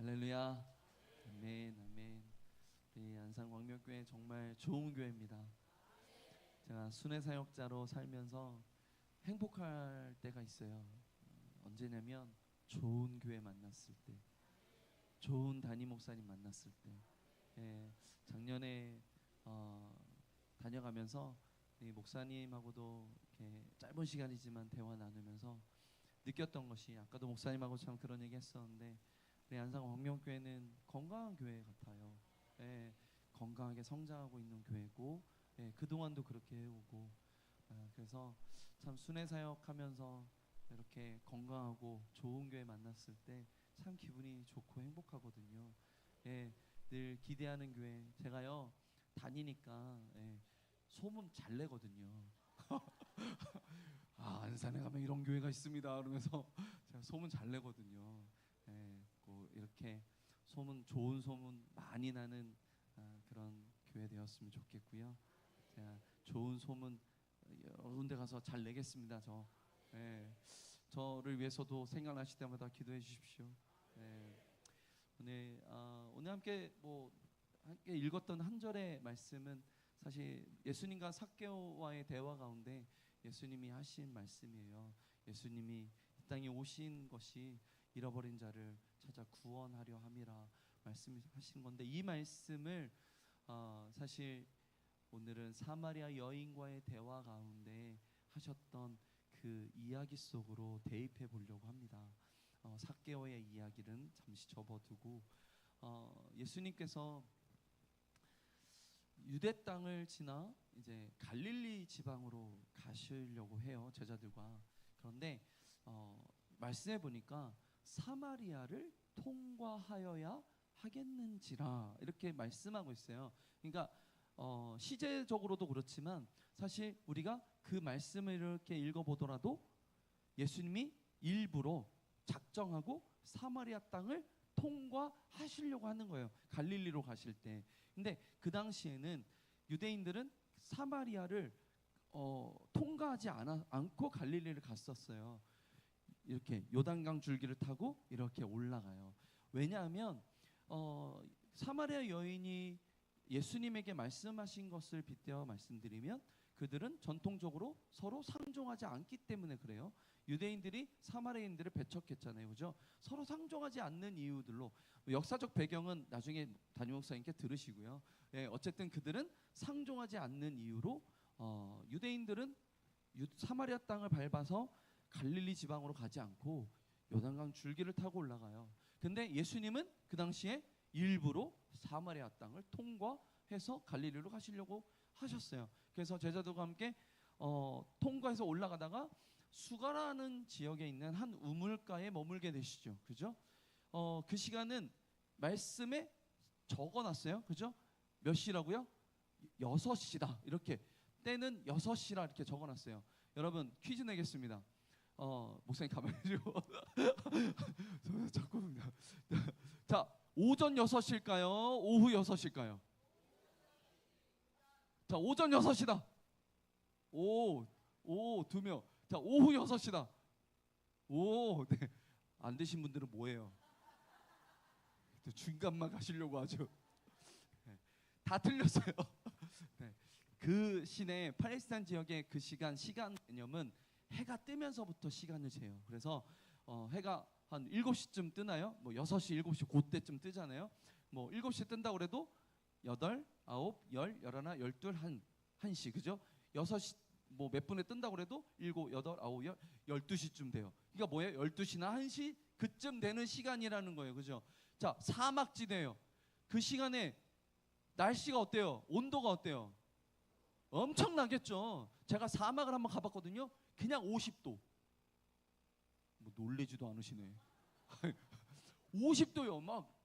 할렐루야. 아멘, 아멘. 우리 안산 광명교회 정말 좋은 교회입니다. 제가 순회 사역자로 살면서 행복할 때가 있어요. 언제냐면 좋은 교회 만났을 때, 좋은 담임 목사님 만났을 때. 예, 작년에 다녀가면서 이 목사님하고도 이렇게 짧은 시간이지만 대화 나누면서 느꼈던 것이, 아까도 목사님하고 참 그런 얘기 했었는데, 우리 안산 광명교회는 건강한 교회 같아요. 예, 건강하게 성장하고 있는 교회고, 예, 그동안도 그렇게 해오고, 그래서 참 순회 사역하면서 이렇게 건강하고 좋은 교회 만났을 때 참 기분이 좋고 행복하거든요. 예, 늘 기대하는 교회, 제가요 다니니까 예, 소문 잘 내거든요. 아, 안산에 가면 이런 교회가 있습니다 그러면서 제가 소문 잘 내거든요. 예, 꼭 이렇게 좋은 소문 많이 나는 그런 교회 되었으면 좋겠고요. 제가 좋은 소문 여러 군데 가서 잘 내겠습니다. 예, 저를 위해서도 생각나실 때마다 기도해 주십시오. 예, 오늘 함께 읽었던 한 절의 말씀은 사실 예수님과 삭개오와의 대화 가운데 예수님이 하신 말씀이에요. 예수님이 이 땅에 오신 것이 잃어버린 자를 찾아 구원하려 함이라 말씀하신 건데, 이 말씀을 사실 오늘은 사마리아 여인과의 대화 가운데 하셨던 그 이야기 속으로 대입해 보려고 합니다. 삭개오의 이야기는 잠시 접어두고 예수님께서 유대 땅을 지나 이제 갈릴리 지방으로 가시려고 해요, 제자들과. 그런데 말씀해 보니까 사마리아를 통과하여야 하겠는지라 이렇게 말씀하고 있어요. 그러니까 시제적으로도 그렇지만 사실 우리가 그 말씀을 이렇게 읽어보더라도 예수님이 일부러 작정하고 사마리아 땅을 통과하시려고 하는 거예요, 갈릴리로 가실 때. 근데 그 당시에는 유대인들은 사마리아를 통과하지 않고 갈릴리를 갔었어요. 이렇게 요단강 줄기를 타고 이렇게 올라가요. 왜냐하면 사마리아 여인이 예수님에게 말씀하신 것을 빗대어 말씀드리면 그들은 전통적으로 서로 상종하지 않기 때문에 그래요. 유대인들이 사마리아인들을 배척했잖아요, 그죠? 서로 상종하지 않는 이유들로, 역사적 배경은 나중에 담임 목사님께 들으시고요. 예, 어쨌든 그들은 상종하지 않는 이유로 유대인들은 사마리아 땅을 밟아서 갈릴리 지방으로 가지 않고 요단강 줄기를 타고 올라가요. 근데 예수님은 그 당시에 일부러 사마리아 땅을 통과해서 갈릴리로 가시려고 하셨어요. 그래서 제자들과 함께 통과해서 올라가다가 수가라는 지역에 있는 한 우물가에 머물게 되시죠, 그죠? 그 시간은 말씀에 적어놨어요, 그죠? 몇 시라고요? 6시다. 이렇게 때는 6시라 이렇게 적어놨어요. 여러분 퀴즈 내겠습니다. 목사님 가만히 계시고 자꾸 자, 오전 6시일까요? 오후 6시일까요? 자, 오전 6시다. 오, 2명. 자, 오후 6시다. 네. 안 되신 분들은 뭐예요? 중간만 가시려고 하죠. 네. 다 틀렸어요. 네. 그 시내 팔레스타인 지역의 그 시간 개념은 해가 뜨면서부터 시간을 재요. 그래서 해가 한 7시쯤 뜨나요? 뭐 6시, 7시 그때쯤 뜨잖아요. 뭐 7시에 뜬다고 그래도 8, 9, 10, 11, 12, 1시, 그죠? 6시 뭐 몇 분에 뜬다고 그래도 7, 8, 9, 10, 12시쯤 돼요. 그러니까 뭐예요? 12시나 1시 그쯤 되는 시간이라는 거예요, 그죠? 자, 사막지대예요. 그 시간에 날씨가 어때요? 온도가 어때요? 엄청나겠죠. 제가 사막을 한번 가봤거든요. 그냥 50도. 뭐 놀래지도 않으시네. 50도요. 막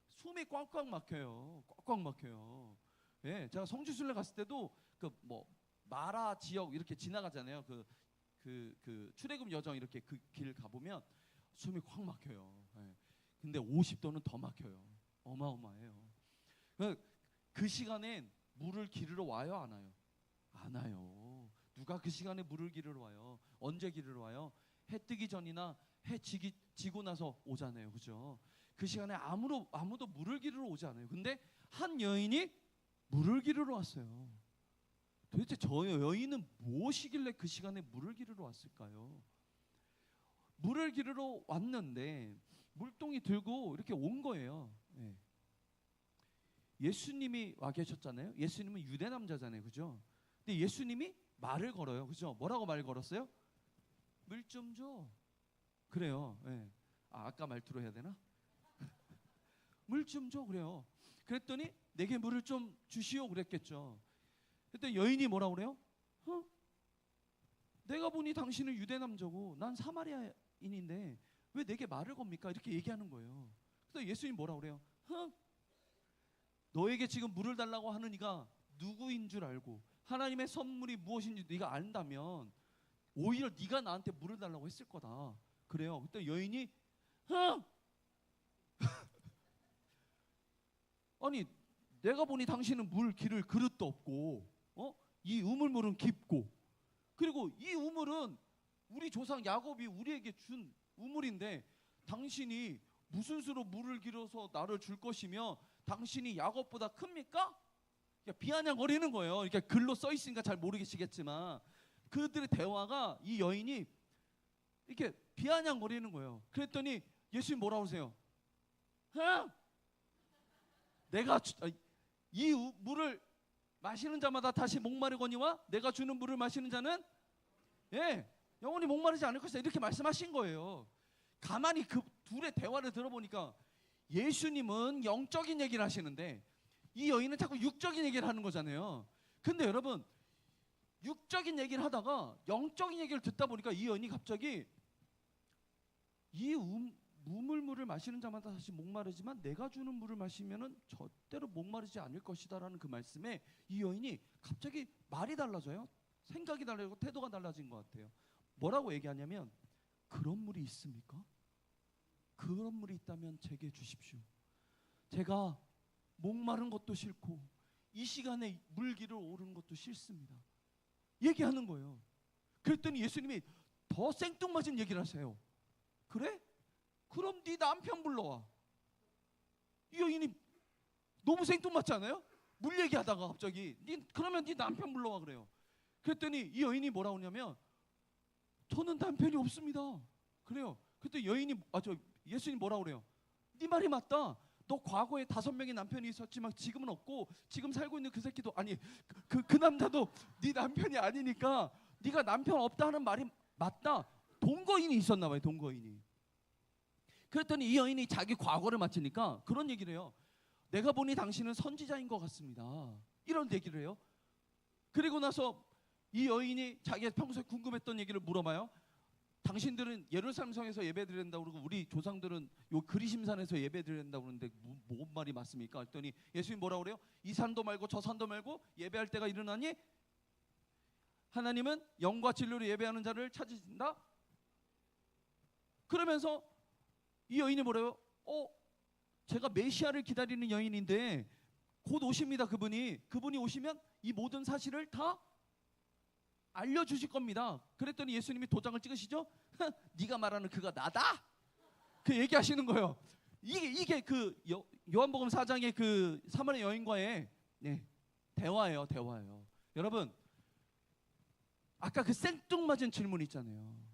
숨이 꽉꽉 막혀요. 꽉꽉 막혀요. 예, 제가 성지순례 갔을 때도 그 뭐 마라 지역 이렇게 지나가잖아요. 그 출애굽 여정 이렇게 그 길 가보면 숨이 꽉 막혀요. 예. 근데 50도는 더 막혀요. 어마어마해요. 그 시간엔 물을 기르러 와요, 안 와요? 안 와요. 누가 그 시간에 물을 기르러 와요? 언제 기르러 와요? 해 뜨기 전이나 해 지기 지고 나서 오잖아요, 그죠? 그 시간에 아무도 물을 기르러 오지 않아요. 근데 한 여인이 물을 기르러 왔어요. 도대체 저 여인은 무엇이길래 그 시간에 물을 기르러 왔을까요? 물을 기르러 왔는데 물동이 들고 이렇게 온 거예요. 예. 예수님이 와 계셨잖아요. 예수님은 유대 남자잖아요, 그죠? 근데 예수님이 말을 걸어요, 그죠? 뭐라고 말 걸었어요? 물 좀 줘. 그래요. 예. 아까 말투로 해야 되나? 물 좀 줘, 그래요. 그랬더니 내게 물을 좀 주시오 그랬겠죠. 그때 여인이 뭐라 그래요? 내가 보니 당신은 유대 남자고 난 사마리아인인데 왜 내게 말을 겁니까? 이렇게 얘기하는 거예요. 그래서 예수님 뭐라 그래요? 너에게 지금 물을 달라고 하는 이가 누구인 줄 알고 하나님의 선물이 무엇인지 네가 안다면 오히려 네가 나한테 물을 달라고 했을 거다. 그래요. 그때 여인이 아니 내가 보니 당신은 물 기를 그릇도 없고 이 우물물은 깊고 그리고 이 우물은 우리 조상 야곱이 우리에게 준 우물인데 당신이 무슨 수로 물을 길어서 나를 줄 것이며 당신이 야곱보다 큽니까? 비아냥거리는 거예요. 이렇게 글로 써 있으니까 잘 모르겠지만 그들의 대화가 이 여인이 이렇게 비아냥거리는 거예요. 그랬더니 예수님 뭐라고 하세요? 내가 이 물을 마시는 자마다 다시 목마르거니와 내가 주는 물을 마시는 자는 영원히 목마르지 않을 것이다. 이렇게 말씀하신 거예요. 가만히 그 둘의 대화를 들어보니까 예수님은 영적인 얘기를 하시는데 이 여인은 자꾸 육적인 얘기를 하는 거잖아요. 근데 여러분 육적인 얘기를 하다가 영적인 얘기를 듣다 보니까 이 여인이 갑자기 이 우물물을 마시는 자마다 다시 목마르지만 내가 주는 물을 마시면은 절대로 목마르지 않을 것이다라는 그 말씀에 이 여인이 갑자기 말이 달라져요. 생각이 달라지고 태도가 달라진 것 같아요. 뭐라고 얘기하냐면 그런 물이 있습니까? 그런 물이 있다면 제게 주십시오. 제가 목마른 것도 싫고 이 시간에 물기를 오르는 것도 싫습니다. 얘기하는 거예요. 그랬더니 예수님이 더 생뚱맞은 얘기를 하세요. 그래? 그럼 네 남편 불러와. 이 여인이 너무 생뚱맞지 않아요? 물 얘기하다가 갑자기 그러면 네 남편 불러와 그래요. 그랬더니 이 여인이 뭐라고 하냐면 저는 남편이 없습니다. 그래요. 그때 여인이 예수님 뭐라고 그래요? 네 말이 맞다. 너 과거에 5명의 남편이 있었지만 지금은 없고 지금 살고 있는 그 새끼도 아니 그 남자도 네 남편이 아니니까 네가 남편 없다 하는 말이 맞다. 동거인이 있었나 봐요. 동거인이. 그랬더니 이 여인이 자기 과거를 맞히니까 그런 얘기를 해요. 내가 보니 당신은 선지자인 것 같습니다. 이런 얘기를 해요. 그리고 나서 이 여인이 자기가 평소에 궁금했던 얘기를 물어봐요. 당신들은 예루살렘 성에서 예배드린다고 그러고 우리 조상들은 요 그리심산에서 예배드린다고 그러는데 뭔 말이 맞습니까? 했더니 예수님 뭐라고 그래요? 이 산도 말고 저 산도 말고 예배할 때가 일어나니 하나님은 영과 진리로 예배하는 자를 찾으신다. 그러면서 이 여인이 뭐래요? 제가 메시아를 기다리는 여인인데 곧 오십니다. 그분이 오시면 이 모든 사실을 다 알려주실 겁니다. 그랬더니 예수님이 도장을 찍으시죠? 네가 말하는 그가 나다? 그 얘기하시는 거예요. 이게 그 요한복음 4장의 그 사마리아 여인과의 대화예요. 여러분 아까 그 생뚱맞은 질문 있잖아요.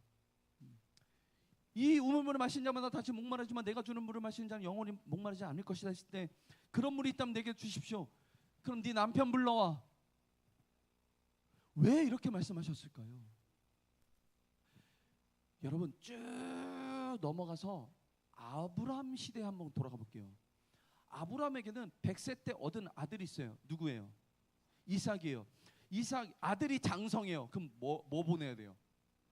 이 우물물을 마신 자마다 다시 목마르지만 내가 주는 물을 마시는 자는 영원히 목마르지 않을 것이다 했을 때 그런 물이 있다면 내게 주십시오. 그럼 네 남편 불러와. 왜 이렇게 말씀하셨을까요? 여러분 쭉 넘어가서 아브라함 시대에 한번 돌아가 볼게요. 아브라함에게는 100세 때 얻은 아들이 있어요. 누구예요? 이삭이에요. 이삭 아들이 장성해요. 그럼 뭐 보내야 돼요?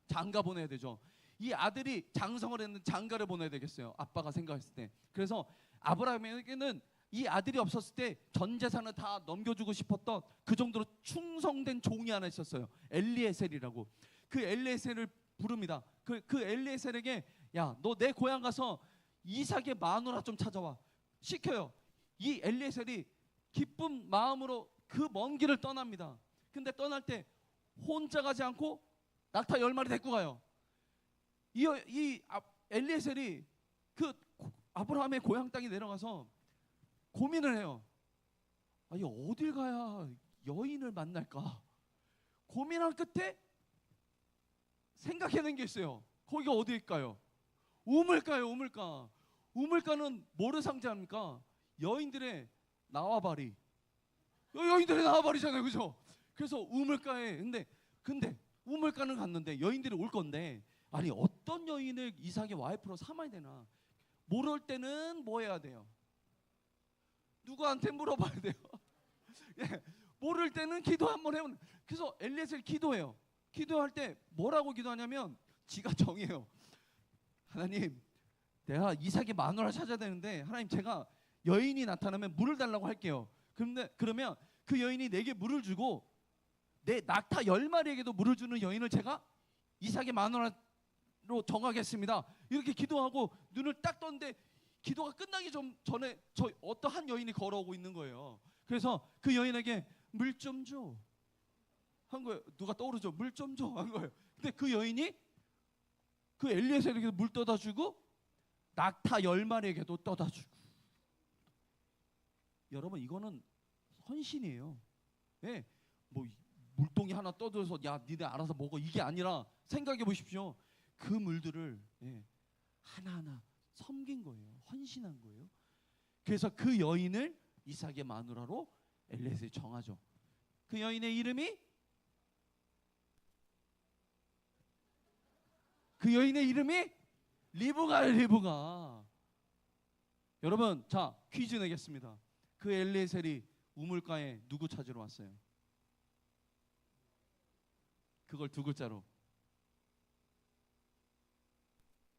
장가 보내야 되죠. 이 아들이 장성을 했는데 장가를 보내야 되겠어요. 아빠가 생각했을 때. 그래서 아브라함에게는 이 아들이 없었을 때 전 재산을 다 넘겨주고 싶었던 그 정도로 충성된 종이 하나 있었어요. 엘리에셀이라고. 그 엘리에셀을 부릅니다. 그 엘리에셀에게 야, 너 내 고향 가서 이삭의 마누라 좀 찾아와. 시켜요. 이 엘리에셀이 기쁜 마음으로 그 먼 길을 떠납니다. 근데 떠날 때 혼자 가지 않고 낙타 10마리 데리고 가요. 이 엘리에셀이 그 아브라함의 고향 땅에 내려가서 고민을 해요. 아니 어딜 가야 여인을 만날까? 고민한 끝에 생각해낸 게 있어요. 거기가 어디일까요? 우물가요, 우물가. 우물가는 뭐를 상징합니까? 여인들의 나와바리. 여인들의 나와바리잖아요, 그죠? 그래서 우물가에 근데 우물가는 갔는데 여인들이 올 건데 아니 어떤 여인을 이삭의 와이프로 삼아야 되나? 모를 때는 뭐 해야 돼요? 누구한테 물어봐야 돼요? 예, 모를 때는 기도 한번 해보는. 그래서 엘리에셀 기도해요. 기도할 때 뭐라고 기도하냐면 지가 정해요. 하나님, 내가 이삭의 마누라를 찾아야 되는데 하나님 제가 여인이 나타나면 물을 달라고 할게요. 그러면 그 여인이 내게 물을 주고 내 낙타 10마리에게도 물을 주는 여인을 제가 이삭의 마누라로 정하겠습니다. 이렇게 기도하고 눈을 딱 떴는데 기도가 끝나기 전에 저 어떠한 여인이 걸어오고 있는 거예요. 그래서 그 여인에게 물 좀 줘 한 거예요. 누가 떠오르죠? 물 좀 줘 한 거예요. 근데 그 여인이 그 엘리에셀에게 물 떠다 주고 낙타 10마리에게도 떠다 주고. 여러분 이거는 헌신이에요. 예, 뭐 물동이 하나 떠들어서 야 니네 알아서 먹어 이게 아니라 생각해 보십시오. 그 물들을 하나하나 섬긴 거예요. 헌신한 거예요. 그래서 그 여인을 이삭의 마누라로 엘리에셀이 정하죠. 그 여인의 이름이 리브가예요. 리브가. 여러분 자 퀴즈 내겠습니다. 그 엘리에셀이 우물가에 누구 찾으러 왔어요? 그걸 두 글자로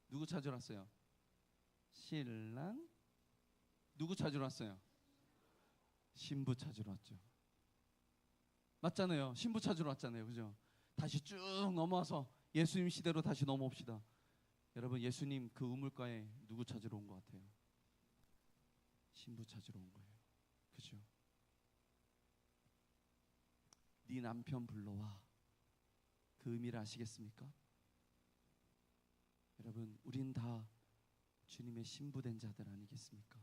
누구 찾으러 왔어요? 신랑. 누구 찾으러 왔어요? 신부 찾으러 왔죠. 맞잖아요. 신부 찾으러 왔잖아요. 그죠? 다시 쭉 넘어와서 예수님 시대로 다시 넘어옵시다. 여러분 예수님 그 우물가에 누구 찾으러 온 것 같아요? 신부 찾으러 온 거예요. 그죠? 네 남편 불러와. 그 의미를 아시겠습니까? 여러분 우린 다 주님의 신부된 자들 아니겠습니까?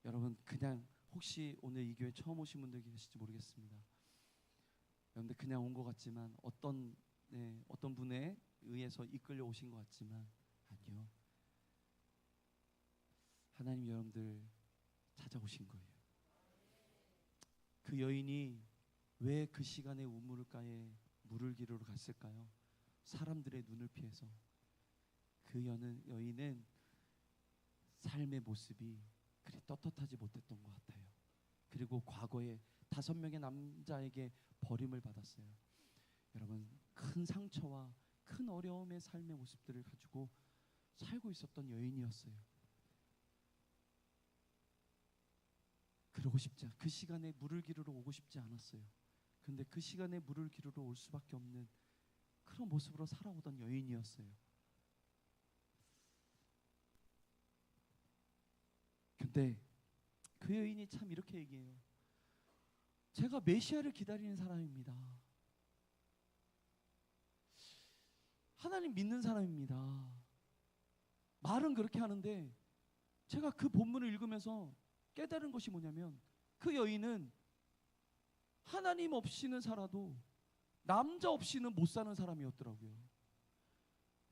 여러분 그냥 혹시 오늘 이 교회 처음 오신 분들 계실지 모르겠습니다. 여러분들 그냥 온 것 같지만 어떤 분에 의해서 이끌려 오신 것 같지만 아니요. 하나님 여러분들 찾아오신 거예요. 그 여인이 왜 그 시간에 우물가에 물을 기르러 갔을까요? 사람들의 눈을 피해서. 그 여인은 삶의 모습이 그리 떳떳하지 못했던 것 같아요. 그리고 과거에 5명의 남자에게 버림을 받았어요. 여러분 큰 상처와 큰 어려움의 삶의 모습들을 가지고 살고 있었던 여인이었어요. 그 시간에 물을 기르러 오고 싶지 않았어요. 근데 그 시간에 물을 기르러 올 수밖에 없는 그런 모습으로 살아오던 여인이었어요. 근데 그 여인이 참 이렇게 얘기해요. 제가 메시아를 기다리는 사람입니다. 하나님 믿는 사람입니다. 말은 그렇게 하는데 제가 그 본문을 읽으면서 깨달은 것이 뭐냐면 그 여인은 하나님 없이는 살아도 남자 없이는 못 사는 사람이었더라고요.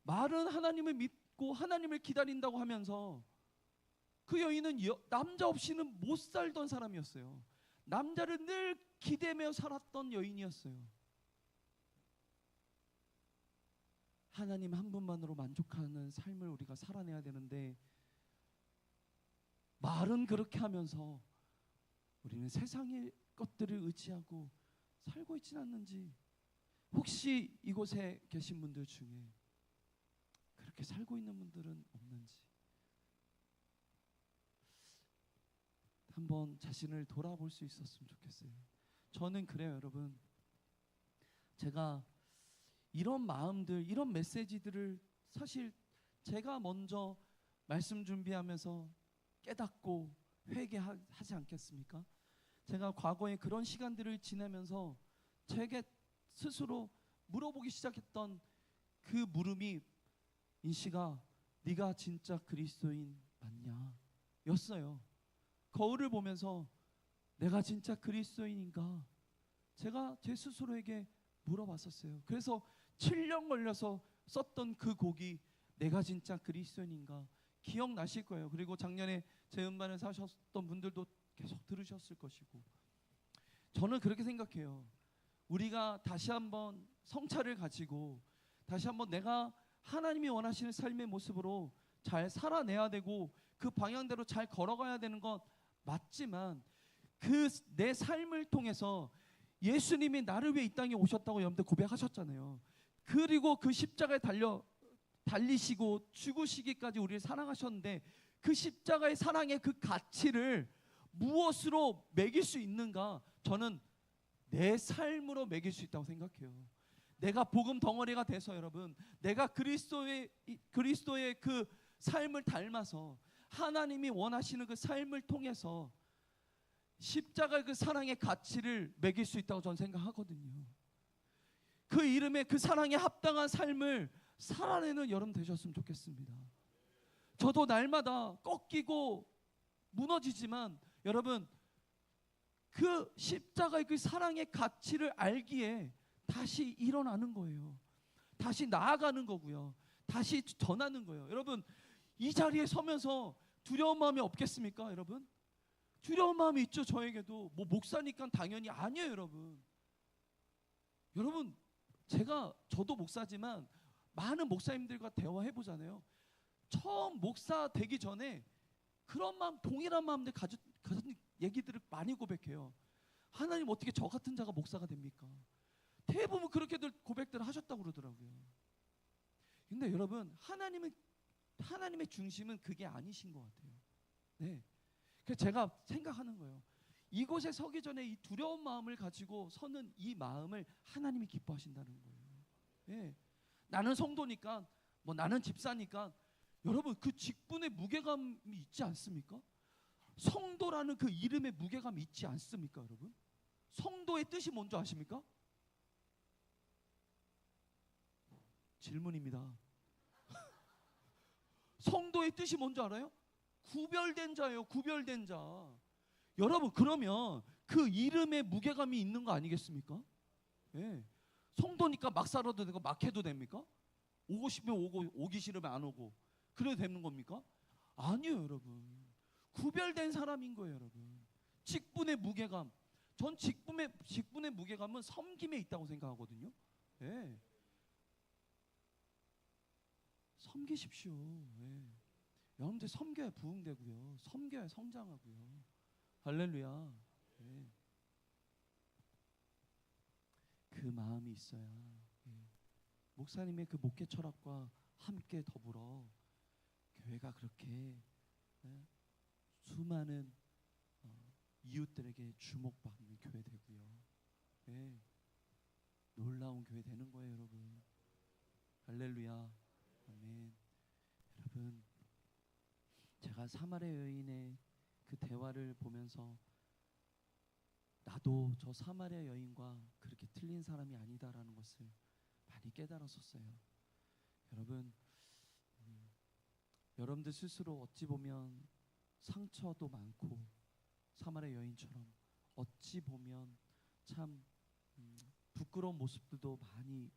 말은 하나님을 믿고 하나님을 기다린다고 하면서 그 여인은 남자 없이는 못 살던 사람이었어요. 남자를 늘 기대며 살았던 여인이었어요. 하나님 한 분만으로 만족하는 삶을 우리가 살아내야 되는데 말은 그렇게 하면서 우리는 세상의 것들을 의지하고 살고 있지는 않는지, 혹시 이곳에 계신 분들 중에 그렇게 살고 있는 분들은 없는지 한번 자신을 돌아볼 수 있었으면 좋겠어요. 저는 그래요, 여러분. 제가 이런 마음들, 이런 메시지들을 사실 제가 먼저 말씀 준비하면서 깨닫고 회개하지 않겠습니까? 제가 과거에 그런 시간들을 지내면서 제게 스스로 물어보기 시작했던 그 물음이 인씨가 네가 진짜 그리스도인 맞냐? 였어요. 거울을 보면서 내가 진짜 그리스도인인가? 제가 제 스스로에게 물어봤었어요. 그래서 7년 걸려서 썼던 그 곡이 내가 진짜 그리스도인인가 기억나실 거예요. 그리고 작년에 제 음반을 사셨던 분들도 계속 들으셨을 것이고, 저는 그렇게 생각해요. 우리가 다시 한번 성찰을 가지고 다시 한번 내가 하나님이 원하시는 삶의 모습으로 잘 살아내야 되고 그 방향대로 잘 걸어가야 되는 건 맞지만, 그 내 삶을 통해서 예수님이 나를 위해 이 땅에 오셨다고 여러분들 고백하셨잖아요. 그리고 그 십자가에 달리시고 죽으시기까지 우리를 사랑하셨는데, 그 십자가의 사랑의 그 가치를 무엇으로 매길 수 있는가? 저는 내 삶으로 매길 수 있다고 생각해요. 내가 복음 덩어리가 돼서 여러분, 내가 그리스도의 그 삶을 닮아서 하나님이 원하시는 그 삶을 통해서 십자가의 그 사랑의 가치를 매길 수 있다고 저는 생각하거든요. 그 이름에 그 사랑에 합당한 삶을 살아내는 여러분 되셨으면 좋겠습니다. 저도 날마다 꺾이고 무너지지만 여러분, 그 십자가의 그 사랑의 가치를 알기에 다시 일어나는 거예요. 다시 나아가는 거고요. 다시 전하는 거예요. 여러분, 이 자리에 서면서 두려운 마음이 없겠습니까, 여러분? 두려운 마음이 있죠. 저에게도. 뭐 목사니까 당연히 아니에요, 여러분. 여러분, 저도 목사지만 많은 목사님들과 대화해 보잖아요. 처음 목사 되기 전에 그런 마음, 동일한 마음들 가진 얘기들을 많이 고백해요. 하나님, 어떻게 저 같은 자가 목사가 됩니까? 대부분 그렇게들 고백들을 하셨다고 그러더라고요. 근데 여러분, 하나님의 중심은 그게 아니신 것 같아요. 네. 그래서 제가 생각하는 거예요. 이곳에 서기 전에 이 두려운 마음을 가지고 서는 이 마음을 하나님이 기뻐하신다는 거예요. 네. 나는 성도니까, 뭐 나는 집사니까, 여러분 그 직분의 무게감이 있지 않습니까? 성도라는 그 이름의 무게감이 있지 않습니까, 여러분? 성도의 뜻이 뭔지 아십니까? 질문입니다. 성도의 뜻이 뭔지 알아요? 구별된 자예요. 구별된 자. 여러분, 그러면 그 이름에 무게감이 있는 거 아니겠습니까? 예. 성도니까 막 살아도 되고 막 해도 됩니까? 오고 싶으면 오고, 오기 싫으면 안 오고, 그래도 되는 겁니까? 아니에요, 여러분. 구별된 사람인 거예요, 여러분. 직분의 무게감. 전 직분의 무게감은 섬김에 있다고 생각하거든요. 예. 섬기십시오. 예. 여러분들 섬겨야 부흥되고요. 섬겨야 성장하고요. 할렐루야. 예. 그 마음이 있어야 목사님의 그 목회 철학과 함께 더불어 교회가 그렇게 수많은 이웃들에게 주목받는 교회 되고요. 놀라운 교회 되는 거예요, 여러분. 할렐루야. 아멘. 여러분, 제가 사마리아 여인의 그 대화를 보면서 나도 저 사마리아 여인과 그렇게 틀린 사람이 아니다라는 것을 많이 깨달았었어요. 여러분, 여러분들 스스로 어찌 보면 상처도 많고 사마리아 여인처럼 어찌 보면 참 부끄러운 모습들도 많이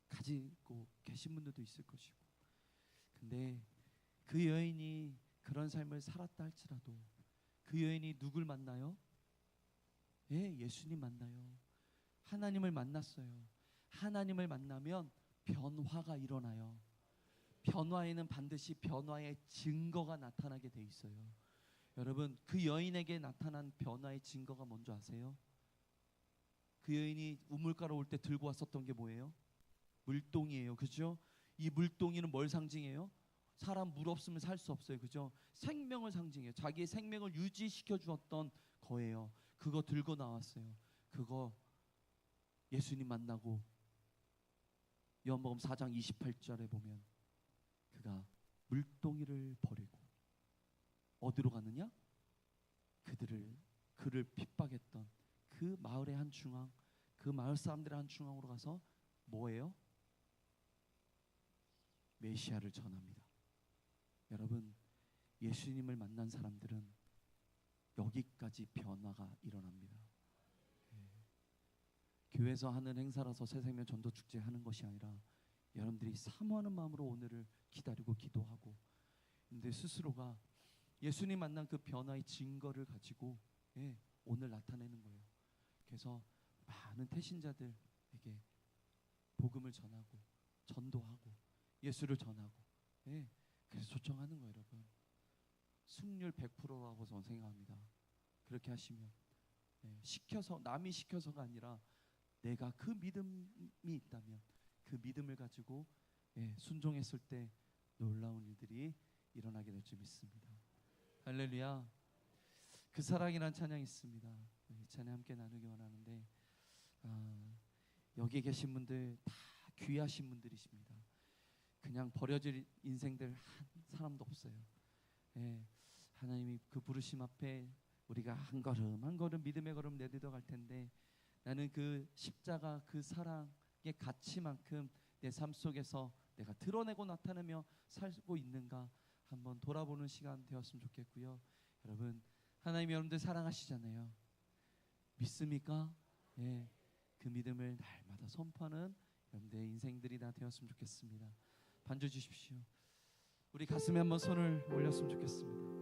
가지고 계신 분들도 있을 것이고, 근데 그 여인이 그런 삶을 살았다 할지라도 그 여인이 누굴 만나요? 예수님 만나요. 하나님을 만났어요. 하나님을 만나면 변화가 일어나요. 변화에는 반드시 변화의 증거가 나타나게 돼 있어요. 여러분, 그 여인에게 나타난 변화의 증거가 뭔지 아세요? 그 여인이 우물가로 올 때 들고 왔었던 게 뭐예요? 물동이에요. 그죠? 이 물동이는 뭘 상징해요? 사람 물 없으면 살 수 없어요. 그죠? 생명을 상징해요. 자기의 생명을 유지시켜 주었던 거예요. 그거 들고 나왔어요. 그거 예수님 만나고 요한복음 4장 28절에 보면 그가 물동이를 버리고 어디로 가느냐? 그를 핍박했던 그 마을의 한 중앙, 그 마을 사람들의 한 중앙으로 가서 뭐예요? 메시아를 전합니다. 여러분, 예수님을 만난 사람들은 여기까지 변화가 일어납니다. 교회에서 하는 행사라서 새생명 전도 축제 하는 것이 아니라 여러분들이 사모하는 마음으로 오늘을 기다리고 기도하고, 근데 스스로가 예수님 만난 그 변화의 증거를 가지고 오늘 나타내는 거예요. 그래서 많은 태신자들에게 복음을 전하고 전도하고 예수를 전하고, 그래서 초청하는 거예요. 여러분, 승률 100%라고 저는 생각합니다. 그렇게 하시면 시켜서, 남이 시켜서가 아니라 내가 그 믿음이 있다면 그 믿음을 가지고 순종했을 때 놀라운 일들이 일어나게 될 줄 믿습니다. 할렐루야. 그 사랑이란 찬양이 있습니다. 이 찬양 함께 나누기 원하는데, 여기 계신 분들 다 귀하신 분들이십니다. 그냥 버려질 인생들 한 사람도 없어요. 하나님이 그 부르심 앞에 우리가 한 걸음 한 걸음 믿음의 걸음 내딛어 갈 텐데, 나는 그 십자가 그 사랑의 가치만큼 내 삶 속에서 내가 드러내고 나타내며 살고 있는가 한번 돌아보는 시간 되었으면 좋겠고요. 여러분, 하나님이 여러분들 사랑하시잖아요. 믿습니까? 그 믿음을 날마다 선포하는 여러분들의 인생들이 다 되었으면 좋겠습니다. 반주 주십시오. 우리 가슴에 한번 손을 올렸으면 좋겠습니다.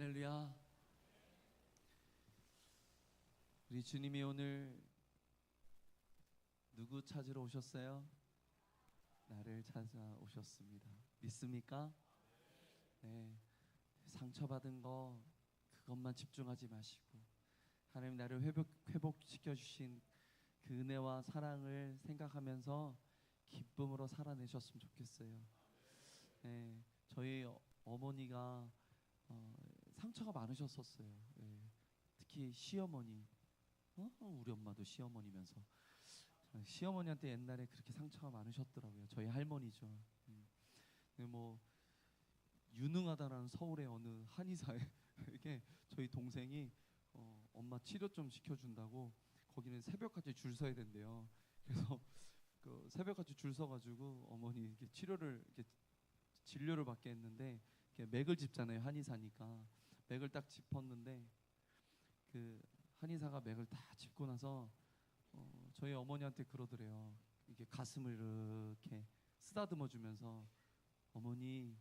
할렐루야. 우리 주님이 오늘 누구 찾으러 오셨어요? 나를 찾아오셨습니다. 믿습니까? 네. 상처받은 거 그것만 집중하지 마시고 하나님 나를 회복시켜 주신 그 은혜와 사랑을 생각하면서 기쁨으로 살아내셨으면 좋겠어요. 네. 저희 어머니가 상처가 많으셨었어요. 네. 특히 시어머니. 우리 엄마도 시어머니면서 시어머니한테 옛날에 그렇게 상처가 많으셨더라고요. 저희 할머니죠. 뭐 유능하다라는 서울의 어느 한의사에 이게 저희 동생이 엄마 치료 좀 시켜준다고 거기는 새벽까지 줄 서야 된대요. 그래서 그 새벽까지 줄 서가지고 어머니 이렇게 진료를 받게 했는데 맥을 짚잖아요. 한의사니까 맥을 딱 짚었는데 그 한의사가 맥을 다 짚고 나서 저희 어머니한테 그러더래요. 이게 가슴을 이렇게 쓰다듬어 주면서 어머니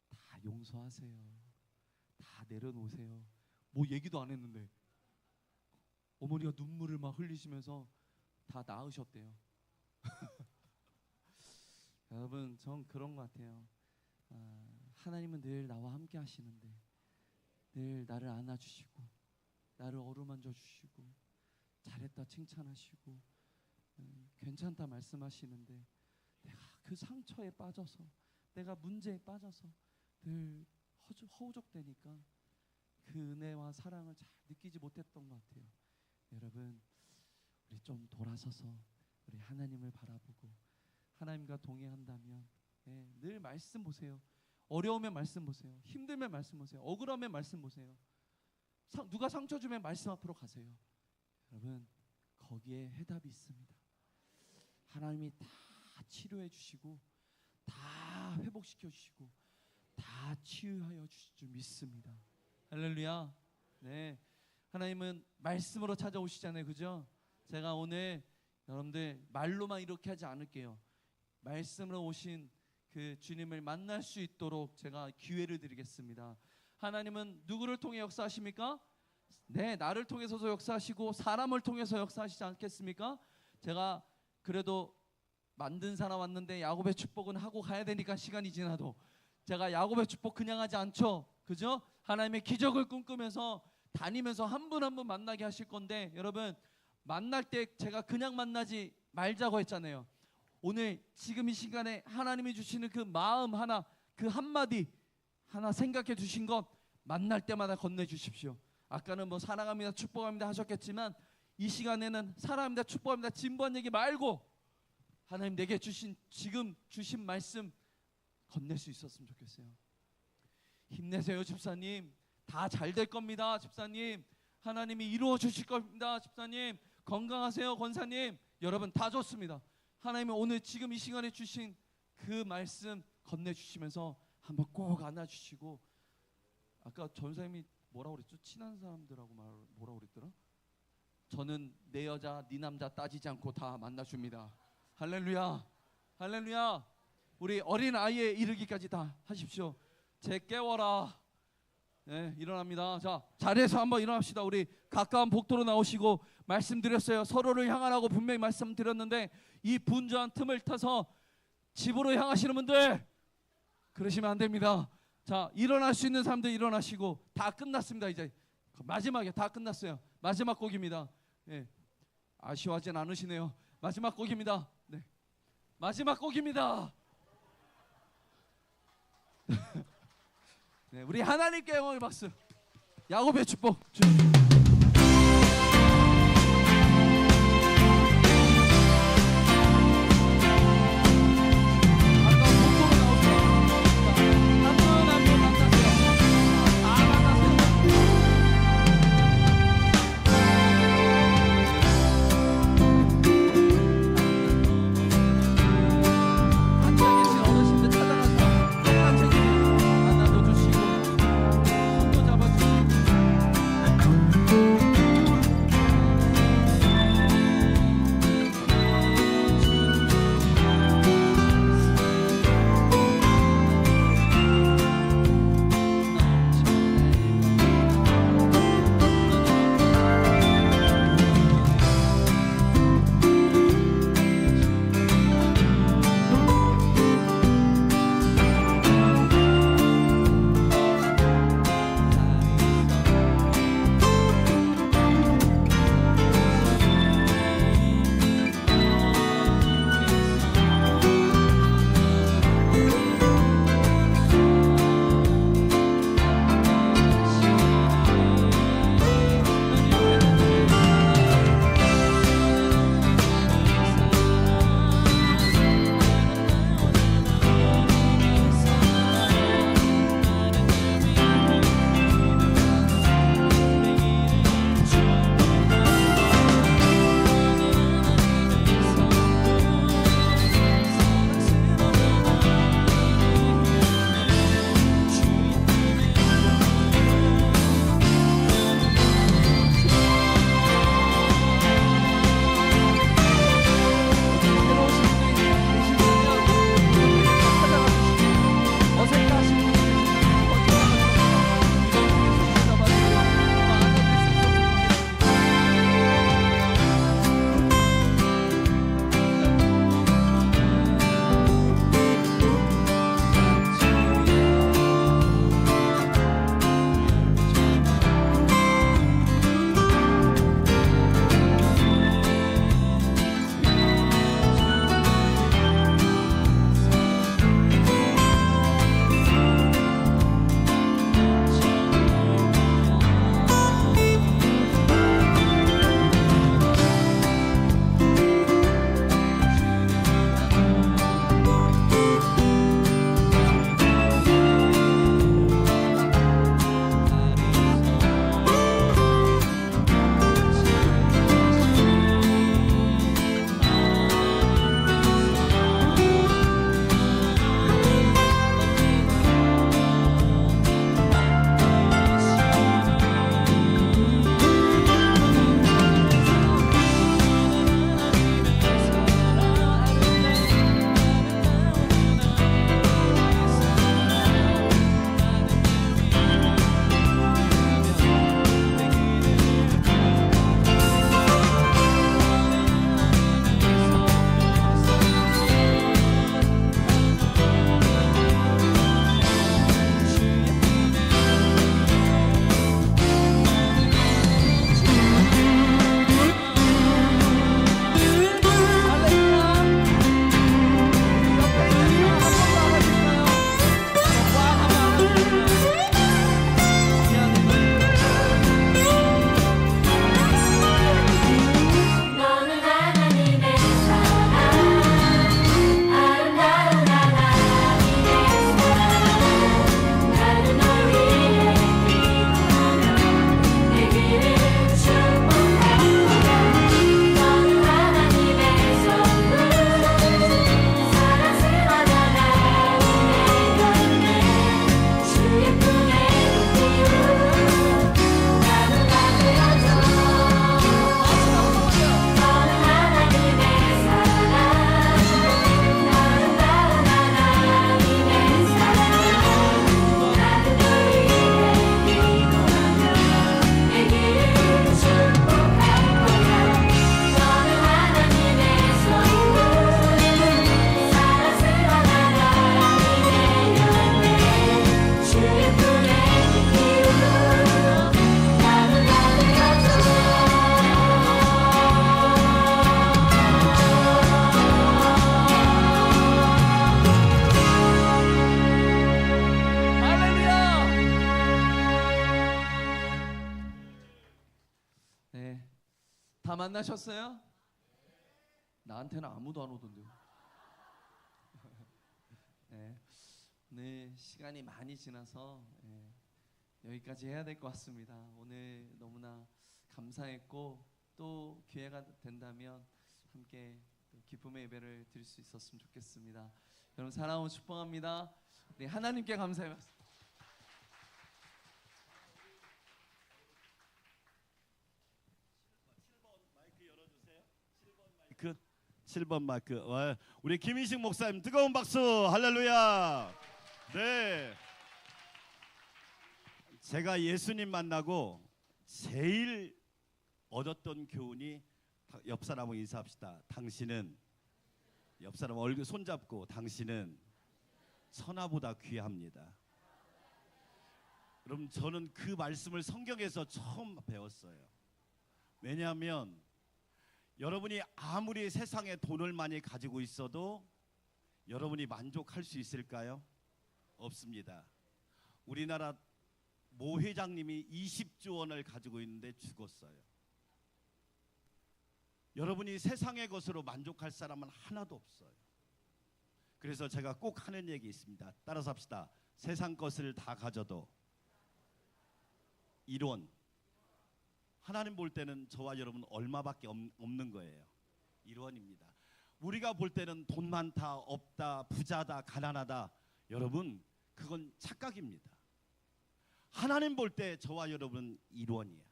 다 용서하세요. 다 내려놓으세요. 뭐 얘기도 안 했는데 어머니가 눈물을 막 흘리시면서 다 나으셨대요. 여러분 전 그런 것 같아요. 하나님은 늘 나와 함께 하시는데 늘 나를 안아주시고 나를 어루만져 주시고 잘했다 칭찬하시고 괜찮다 말씀하시는데 내가 그 상처에 빠져서 내가 문제에 빠져서 늘 허우적대니까 그 은혜와 사랑을 잘 느끼지 못했던 것 같아요. 여러분 우리 좀 돌아서서 우리 하나님을 바라보고 하나님과 동행한다면 늘 말씀 보세요. 어려우면 말씀 보세요. 힘들면 말씀 보세요. 억울하면 말씀 보세요. 누가 상처 주면 말씀 앞으로 가세요. 여러분 거기에 해답이 있습니다. 하나님이 다 치료해 주시고 다 회복시켜 주시고 다 치유하여 주실 줄 믿습니다. 할렐루야. 네, 하나님은 말씀으로 찾아오시잖아요. 그죠? 제가 오늘 여러분들 말로만 이렇게 하지 않을게요. 말씀으로 오신 그 주님을 만날 수 있도록 제가 기회를 드리겠습니다. 하나님은 누구를 통해 역사하십니까? 네, 나를 통해서도 역사하시고 사람을 통해서 역사하시지 않겠습니까? 제가 그래도 만든 사람 왔는데 야곱의 축복은 하고 가야 되니까 시간이 지나도 제가 야곱의 축복 그냥 하지 않죠. 그죠? 하나님의 기적을 꿈꾸면서 다니면서 한 분 한 분 만나게 하실 건데 여러분 만날 때 제가 그냥 만나지 말자고 했잖아요. 오늘 지금 이 시간에 하나님이 주시는 그 마음 하나 그 한마디 하나 생각해 주신 것 만날 때마다 건네주십시오. 아까는 뭐 사랑합니다 축복합니다 하셨겠지만 이 시간에는 사랑합니다 축복합니다 진부한 얘기 말고 하나님 내게 주신 지금 주신 말씀 건넬 수 있었으면 좋겠어요. 힘내세요 집사님. 다 잘 될 겁니다 집사님. 하나님이 이루어 주실 겁니다 집사님. 건강하세요 권사님. 여러분 다 좋습니다. 하나님이 오늘 지금 이 시간에 주신 그 말씀 건네주시면서 한번 꼭 안아주시고 아까 전사님이 뭐라고 그랬죠? 친한 사람들하고 뭐라고 그랬더라? 저는 내 여자 네 남자 따지지 않고 다 만나줍니다. 할렐루야 할렐루야. 우리 어린 아이에 이르기까지 다 하십시오. 제 깨워라. 네, 일어납니다. 자, 자리에서 한번 일어납시다. 우리 가까운 복도로 나오시고 말씀드렸어요. 서로를 향하라고 분명히 말씀드렸는데 이 분주한 틈을 타서 집으로 향하시는 분들 그러시면 안 됩니다. 자, 일어날 수 있는 사람들 일어나시고 다 끝났습니다. 이제 마지막에 다 끝났어요. 마지막 곡입니다. 네, 아쉬워하진 않으시네요. 마지막 곡입니다. 네, 마지막 곡입니다. 네, 우리 하나님께 영광을 박수. 야곱의 축복 주십시오. 다 만나셨어요? 나한테는 아무도 안 오던데요. 네, 오늘 시간이 많이 지나서 여기까지 해야 될 것 같습니다. 오늘 너무나 감사했고 또 기회가 된다면 함께 또 기쁨의 예배를 드릴 수 있었으면 좋겠습니다. 여러분 사랑하고 축복합니다. 네, 하나님께 감사해요. 그 7번 마이크. 우리 김인식 목사님 뜨거운 박수. 할렐루야. 네. 제가 예수님 만나고 제일 얻었던 교훈이 옆 사람하고 인사합시다. 당신은 옆 사람 얼굴 손잡고 당신은 선화보다 귀합니다. 여러분 저는 그 말씀을 성경에서 처음 배웠어요. 왜냐하면 여러분이 아무리 세상에 돈을 많이 가지고 있어도 여러분이 만족할 수 있을까요? 없습니다. 우리나라 모 회장님이 20조 원을 가지고 있는데 죽었어요. 여러분이 세상의 것으로 만족할 사람은 하나도 없어요. 그래서 제가 꼭 하는 얘기 있습니다. 따라서 합시다. 세상 것을 다 가져도 이론. 하나님 볼 때는 저와 여러분 얼마밖에 없는 거예요. 1원입니다. 우리가 볼 때는 돈 많다, 없다, 부자다, 가난하다. 여러분 그건 착각입니다. 하나님 볼 때 저와 여러분은 1원이야.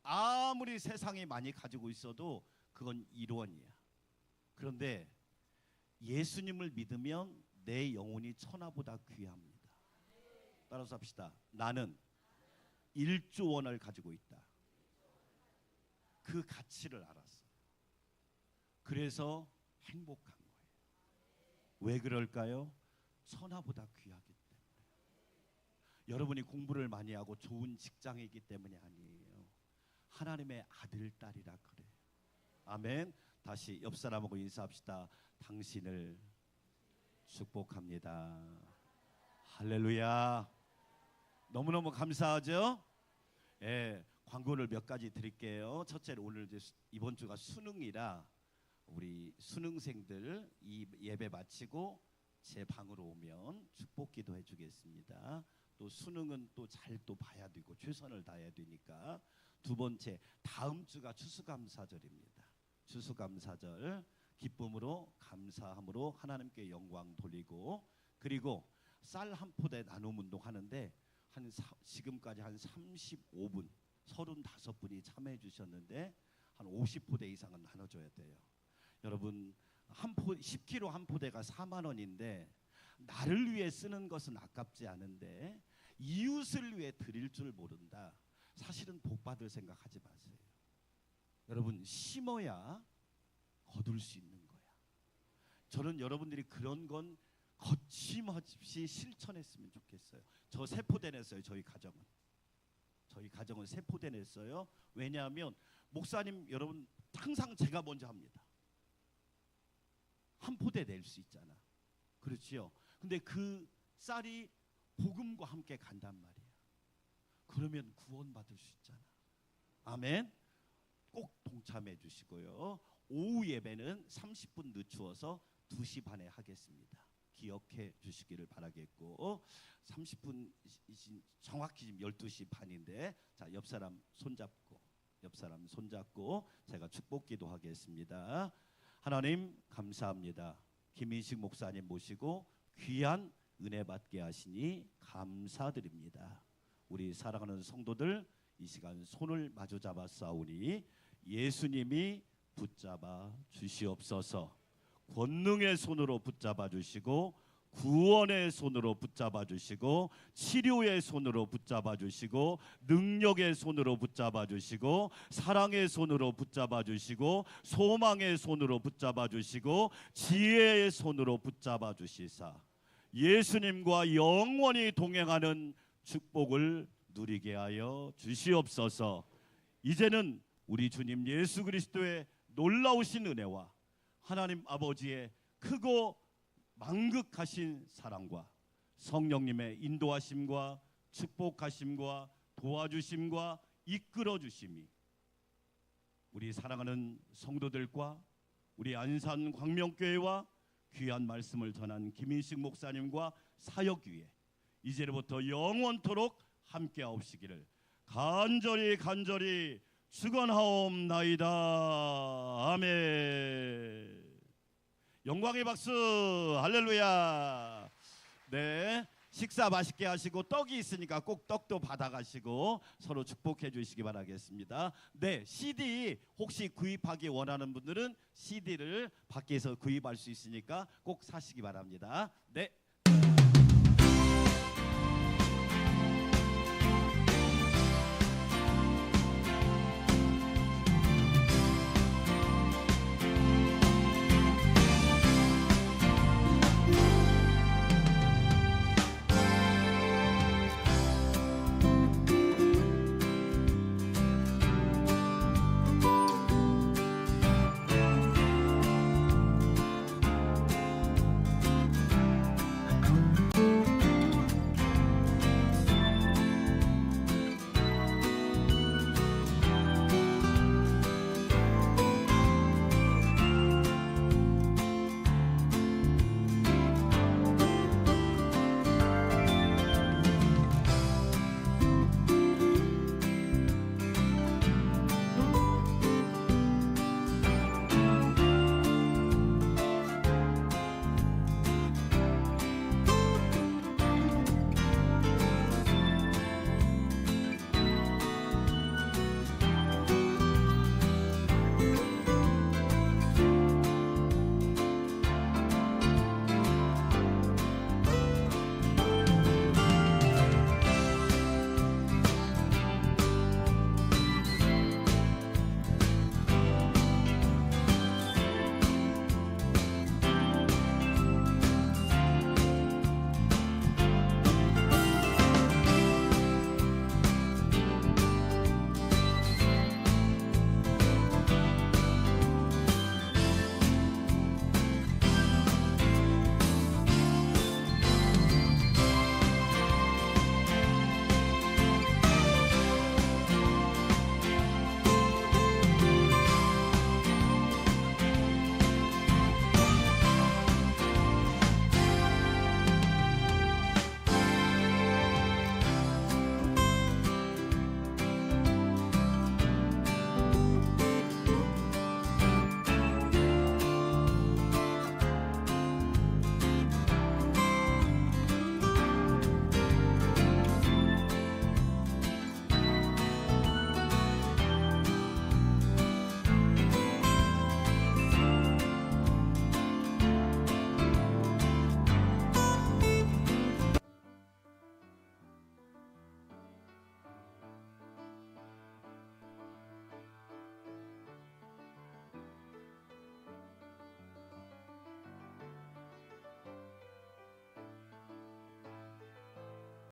아무리 세상에 많이 가지고 있어도 그건 1원이야. 그런데 예수님을 믿으면 내 영혼이 천하보다 귀합니다. 따라서 합시다. 나는 1조 원을 가지고 있다. 그 가치를 알았어요. 그래서 행복한 거예요. 왜 그럴까요? 천하보다 귀하기 때문에. 여러분이 공부를 많이 하고 좋은 직장이기 때문이 아니에요. 하나님의 아들, 딸이라 그래. 아멘. 다시 옆 사람하고 인사합시다. 당신을 축복합니다. 할렐루야. 너무너무 감사하죠? 예. 광고를 몇 가지 드릴게요. 첫째로 오늘 이번 주가 수능이라 우리 수능생들 이 예배 마치고 제 방으로 오면 축복 기도해 주겠습니다. 또 수능은 또 잘 또 봐야 되고 최선을 다해야 되니까. 두 번째, 다음 주가 추수감사절입니다. 추수감사절 기쁨으로 감사함으로 하나님께 영광 돌리고, 그리고 쌀 한 포대 나눔 운동 하는데 지금까지 한 35분 35분이 참여해 주셨는데 한 50포대 이상은 나눠줘야 돼요. 여러분 10kg 한 포대가 4만 원인데 나를 위해 쓰는 것은 아깝지 않은데 이웃을 위해 드릴 줄 모른다. 사실은 복 받을 생각하지 마세요. 여러분 심어야 거둘 수 있는 거야. 저는 여러분들이 그런 건 거침없이 실천했으면 좋겠어요. 저 세포대 냈어요. 저희 가정은 세포대 냈어요. 왜냐하면 목사님 여러분 항상 제가 먼저 합니다. 한 포대 낼 수 있잖아. 그렇지요. 근데 그 쌀이 복음과 함께 간단 말이야. 그러면 구원받을 수 있잖아. 아멘. 꼭 동참해 주시고요. 오후 예배는 30분 늦추어서 2시 반에 하겠습니다. 기억해 주시기를 바라겠고, 30분 정확히 지금 12시 반인데, 자, 옆 사람 손잡고 제가 축복 기도하겠습니다. 하나님 감사합니다. 김인식 목사님 모시고 귀한 은혜 받게 하시니 감사드립니다. 우리 사랑하는 성도들 이 시간 손을 마주 잡아 싸우니 예수님이 붙잡아 주시옵소서. 권능의 손으로 붙잡아 주시고, 구원의 손으로 붙잡아 주시고, 치료의 손으로 붙잡아 주시고, 능력의 손으로 붙잡아 주시고, 사랑의 손으로 붙잡아 주시고, 소망의 손으로 붙잡아 주시고, 지혜의 손으로 붙잡아 주시사 예수님과 영원히 동행하는 축복을 누리게 하여 주시옵소서. 이제는 우리 주님 예수 그리스도의 놀라우신 은혜와 하나님 아버지의 크고 만극하신 사랑과 성령님의 인도하심과 축복하심과 도와주심과 이끌어 주심이 우리 사랑하는 성도들과 우리 안산 광명교회와 귀한 말씀을 전한 김인식 목사님과 사역 위에 이제부터 영원토록 함께하옵시기를 간절히 축원하옵나이다. 아멘. 영광의 박수. 할렐루야. 네, 식사 맛있게 하시고 떡이 있으니까 꼭 떡도 받아가시고 서로 축복해 주시기 바라겠습니다. 네, CD 혹시 구입하기 원하는 분들은 CD를 밖에서 구입할 수 있으니까 꼭 사시기 바랍니다. 네.